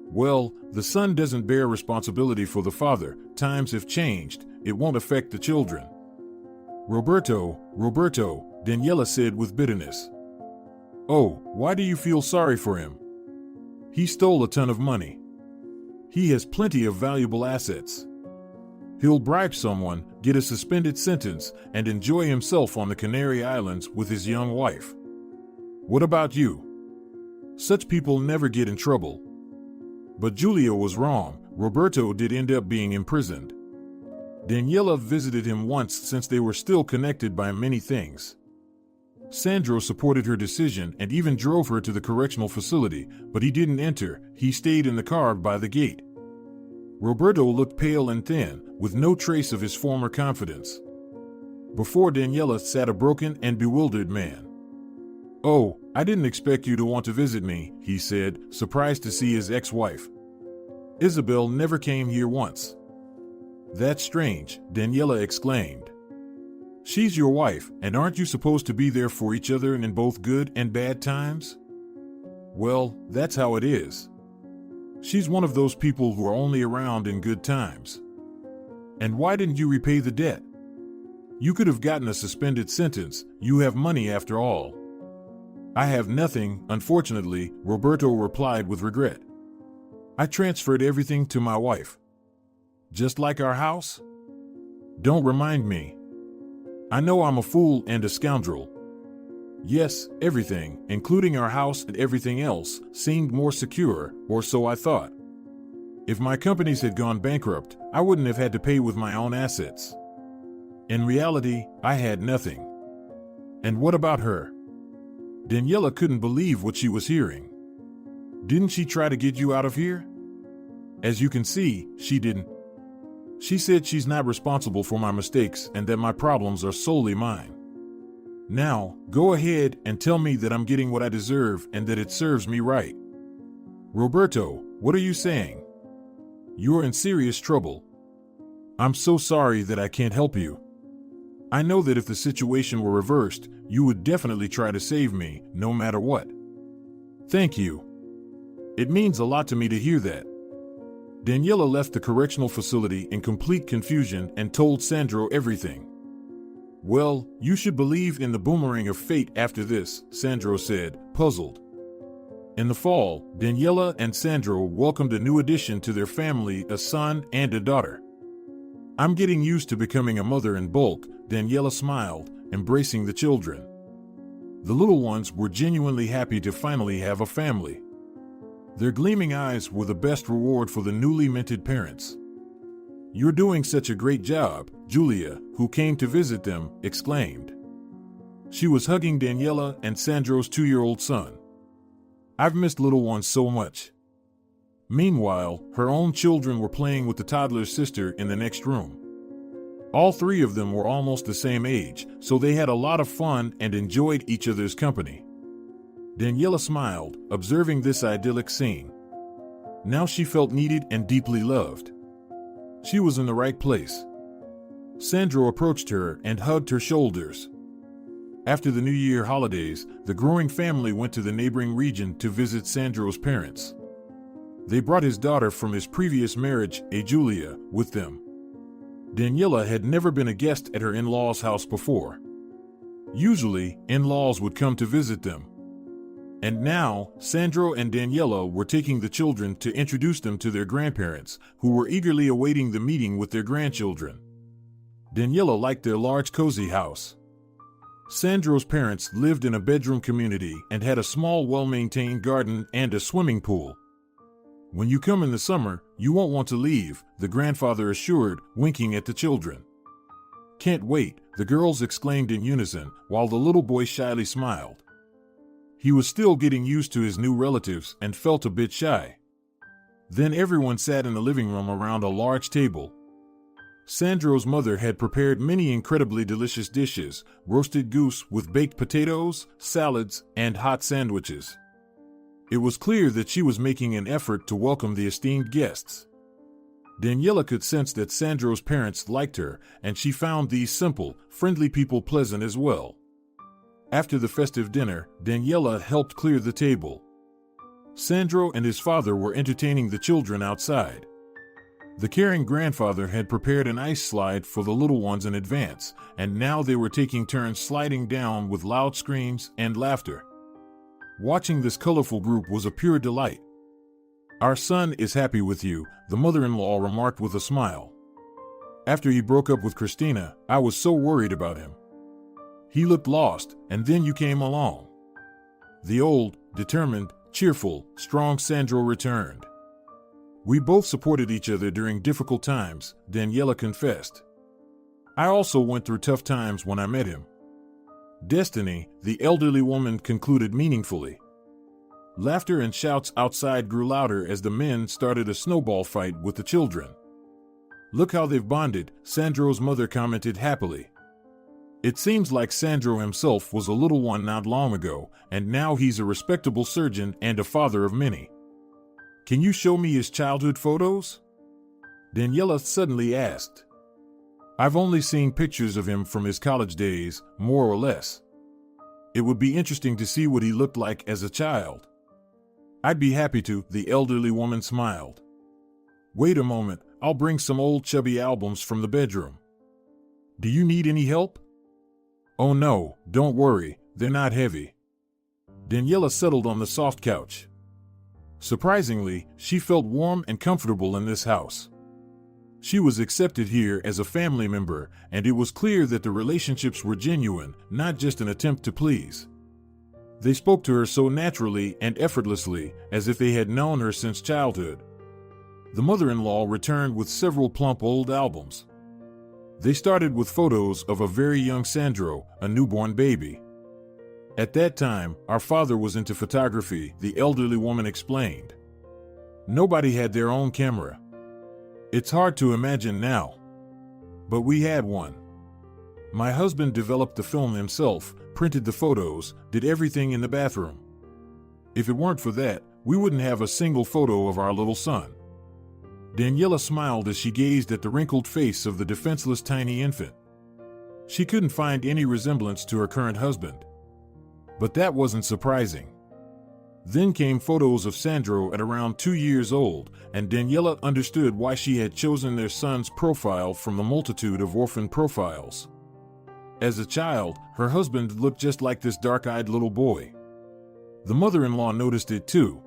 Well, the son doesn't bear responsibility for the father. Times have changed. It won't affect the children. Roberto, Daniela said with bitterness. Oh, why do you feel sorry for him? He stole a ton of money. He has plenty of valuable assets. He'll bribe someone, get a suspended sentence, and enjoy himself on the Canary Islands with his young wife. What about you? Such people never get in trouble. But Julia was wrong. Roberto did end up being imprisoned. Daniela visited him once since they were still connected by many things. Sandro supported her decision and even drove her to the correctional facility, but he didn't enter. He stayed in the car by the gate. Roberto looked pale and thin, with no trace of his former confidence. Before Daniela sat a broken and bewildered man. Oh, I didn't expect you to want to visit me, he said, surprised to see his ex-wife. Isabel never came here once. That's strange, Daniela exclaimed. She's your wife, and aren't you supposed to be there for each other in both good and bad times? Well, that's how it is. She's one of those people who are only around in good times. And why didn't you repay the debt? You could have gotten a suspended sentence. You have money after all. I have nothing, unfortunately, Roberto replied with regret. I transferred everything to my wife. Just like our house? Don't remind me. I know I'm a fool and a scoundrel. Yes, everything, including our house and everything else, seemed more secure, or so I thought. If my companies had gone bankrupt, I wouldn't have had to pay with my own assets. In reality, I had nothing. And what about her? Daniela couldn't believe what she was hearing. Didn't she try to get you out of here? As you can see, she didn't. She said she's not responsible for my mistakes and that my problems are solely mine. Now, go ahead and tell me that I'm getting what I deserve and that it serves me right. Roberto, what are you saying? You're in serious trouble. I'm so sorry that I can't help you. I know that if the situation were reversed, you would definitely try to save me, no matter what. Thank you. It means a lot to me to hear that. Daniela left the correctional facility in complete confusion and told Sandro everything. Well, you should believe in the boomerang of fate after this, Sandro said, puzzled. In the fall, Daniela and Sandro welcomed a new addition to their family, a son and a daughter. I'm getting used to becoming a mother in bulk, Daniela smiled, embracing the children. The little ones were genuinely happy to finally have a family. Their gleaming eyes were the best reward for the newly minted parents. You're doing such a great job, Julia, who came to visit them, exclaimed. She was hugging Daniela and Sandro's 2-year-old son. I've missed little ones so much. Meanwhile, her own children were playing with the toddler's sister in the next room. All 3 of them were almost the same age, so they had a lot of fun and enjoyed each other's company. Daniela smiled, observing this idyllic scene. Now she felt needed and deeply loved. She was in the right place. Sandro approached her and hugged her shoulders. After the New Year holidays, the growing family went to the neighboring region to visit Sandro's parents. They brought his daughter from his previous marriage, Julia, with them. Daniela had never been a guest at her in-laws' house before. Usually, in-laws would come to visit them. And now, Sandro and Daniela were taking the children to introduce them to their grandparents, who were eagerly awaiting the meeting with their grandchildren. Daniela liked their large cozy house. Sandro's parents lived in a bedroom community and had a small well-maintained garden and a swimming pool. When you come in the summer, you won't want to leave, the grandfather assured, winking at the children. Can't wait, the girls exclaimed in unison, while the little boy shyly smiled. He was still getting used to his new relatives and felt a bit shy. Then everyone sat in the living room around a large table. Sandro's mother had prepared many incredibly delicious dishes: roasted goose with baked potatoes, salads, and hot sandwiches. It was clear that she was making an effort to welcome the esteemed guests. Daniela could sense that Sandro's parents liked her, and she found these simple, friendly people pleasant as well. After the festive dinner, Daniela helped clear the table. Sandro and his father were entertaining the children outside. The caring grandfather had prepared an ice slide for the little ones in advance, and now they were taking turns sliding down with loud screams and laughter. Watching this colorful group was a pure delight. "Our son is happy with you," the mother-in-law remarked with a smile. "After he broke up with Christina, I was so worried about him. He looked lost, and then you came along." The old, determined, cheerful, strong Sandro returned. "We both supported each other during difficult times," Daniela confessed. "I also went through tough times when I met him." "Destiny," the elderly woman concluded meaningfully. Laughter and shouts outside grew louder as the men started a snowball fight with the children. "Look how they've bonded," Sandro's mother commented happily. "It seems like Sandro himself was a little one not long ago, and now he's a respectable surgeon and a father of many." "Can you show me his childhood photos?" Daniela suddenly asked. "I've only seen pictures of him from his college days, more or less. It would be interesting to see what he looked like as a child." "I'd be happy to," the elderly woman smiled. "Wait a moment, I'll bring some old chubby albums from the bedroom. Do you need any help?" "Oh no, don't worry, they're not heavy." Daniela settled on the soft couch. Surprisingly, she felt warm and comfortable in this house. She was accepted here as a family member, and it was clear that the relationships were genuine, not just an attempt to please. They spoke to her so naturally and effortlessly, as if they had known her since childhood. The mother-in-law returned with several plump old albums. They started with photos of a very young Sandro, a newborn baby. "At that time, our father was into photography," the elderly woman explained. "Nobody had their own camera. It's hard to imagine now. But we had one. My husband developed the film himself, printed the photos, did everything in the bathroom. If it weren't for that, we wouldn't have a single photo of our little son." Daniela smiled as she gazed at the wrinkled face of the defenseless tiny infant. She couldn't find any resemblance to her current husband. But that wasn't surprising. Then came photos of Sandro at around 2 years old, and Daniela understood why she had chosen their son's profile from the multitude of orphan profiles. As a child, her husband looked just like this dark-eyed little boy. The mother-in-law noticed it too.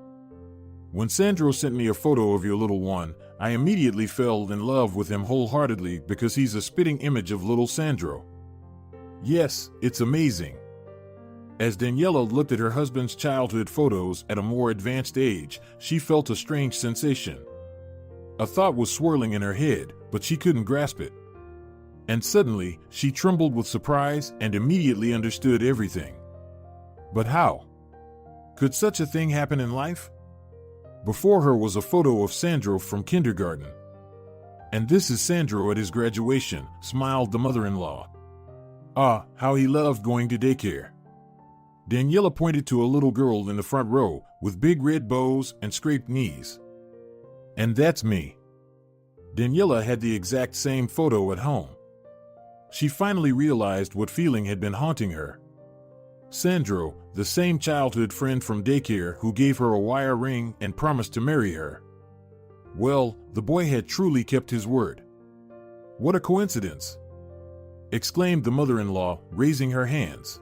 "When Sandro sent me a photo of your little one, I immediately fell in love with him wholeheartedly because he's a spitting image of little Sandro." "Yes, it's amazing." As Daniela looked at her husband's childhood photos at a more advanced age, she felt a strange sensation. A thought was swirling in her head, but she couldn't grasp it. And suddenly, she trembled with surprise and immediately understood everything. But how? Could such a thing happen in life? Before her was a photo of Sandro from kindergarten. "And this is Sandro at his graduation," smiled the mother-in-law. "Ah, how he loved going to daycare." Daniela pointed to a little girl in the front row, with big red bows and scraped knees. "And that's me." Daniela had the exact same photo at home. She finally realized what feeling had been haunting her. Sandro, the same childhood friend from daycare who gave her a wire ring and promised to marry her. Well, the boy had truly kept his word. "What a coincidence!" exclaimed the mother-in-law, raising her hands.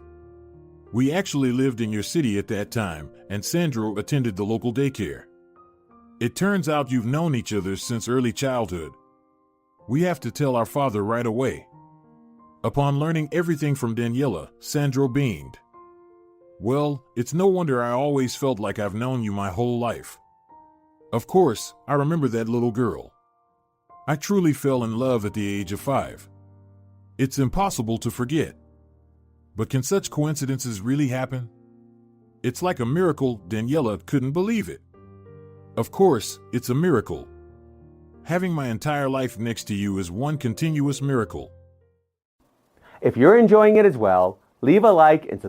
"We actually lived in your city at that time, and Sandro attended the local daycare. It turns out you've known each other since early childhood. We have to tell our father right away." Upon learning everything from Daniela, Sandro beamed. "Well, it's no wonder I always felt like I've known you my whole life. Of course, I remember that little girl. I truly fell in love at the age of 5. It's impossible to forget. But can such coincidences really happen? It's like a miracle. Daniela couldn't believe it. Of course, it's a miracle. Having my entire life next to you is one continuous miracle. If you're enjoying it as well, leave a like and subscribe.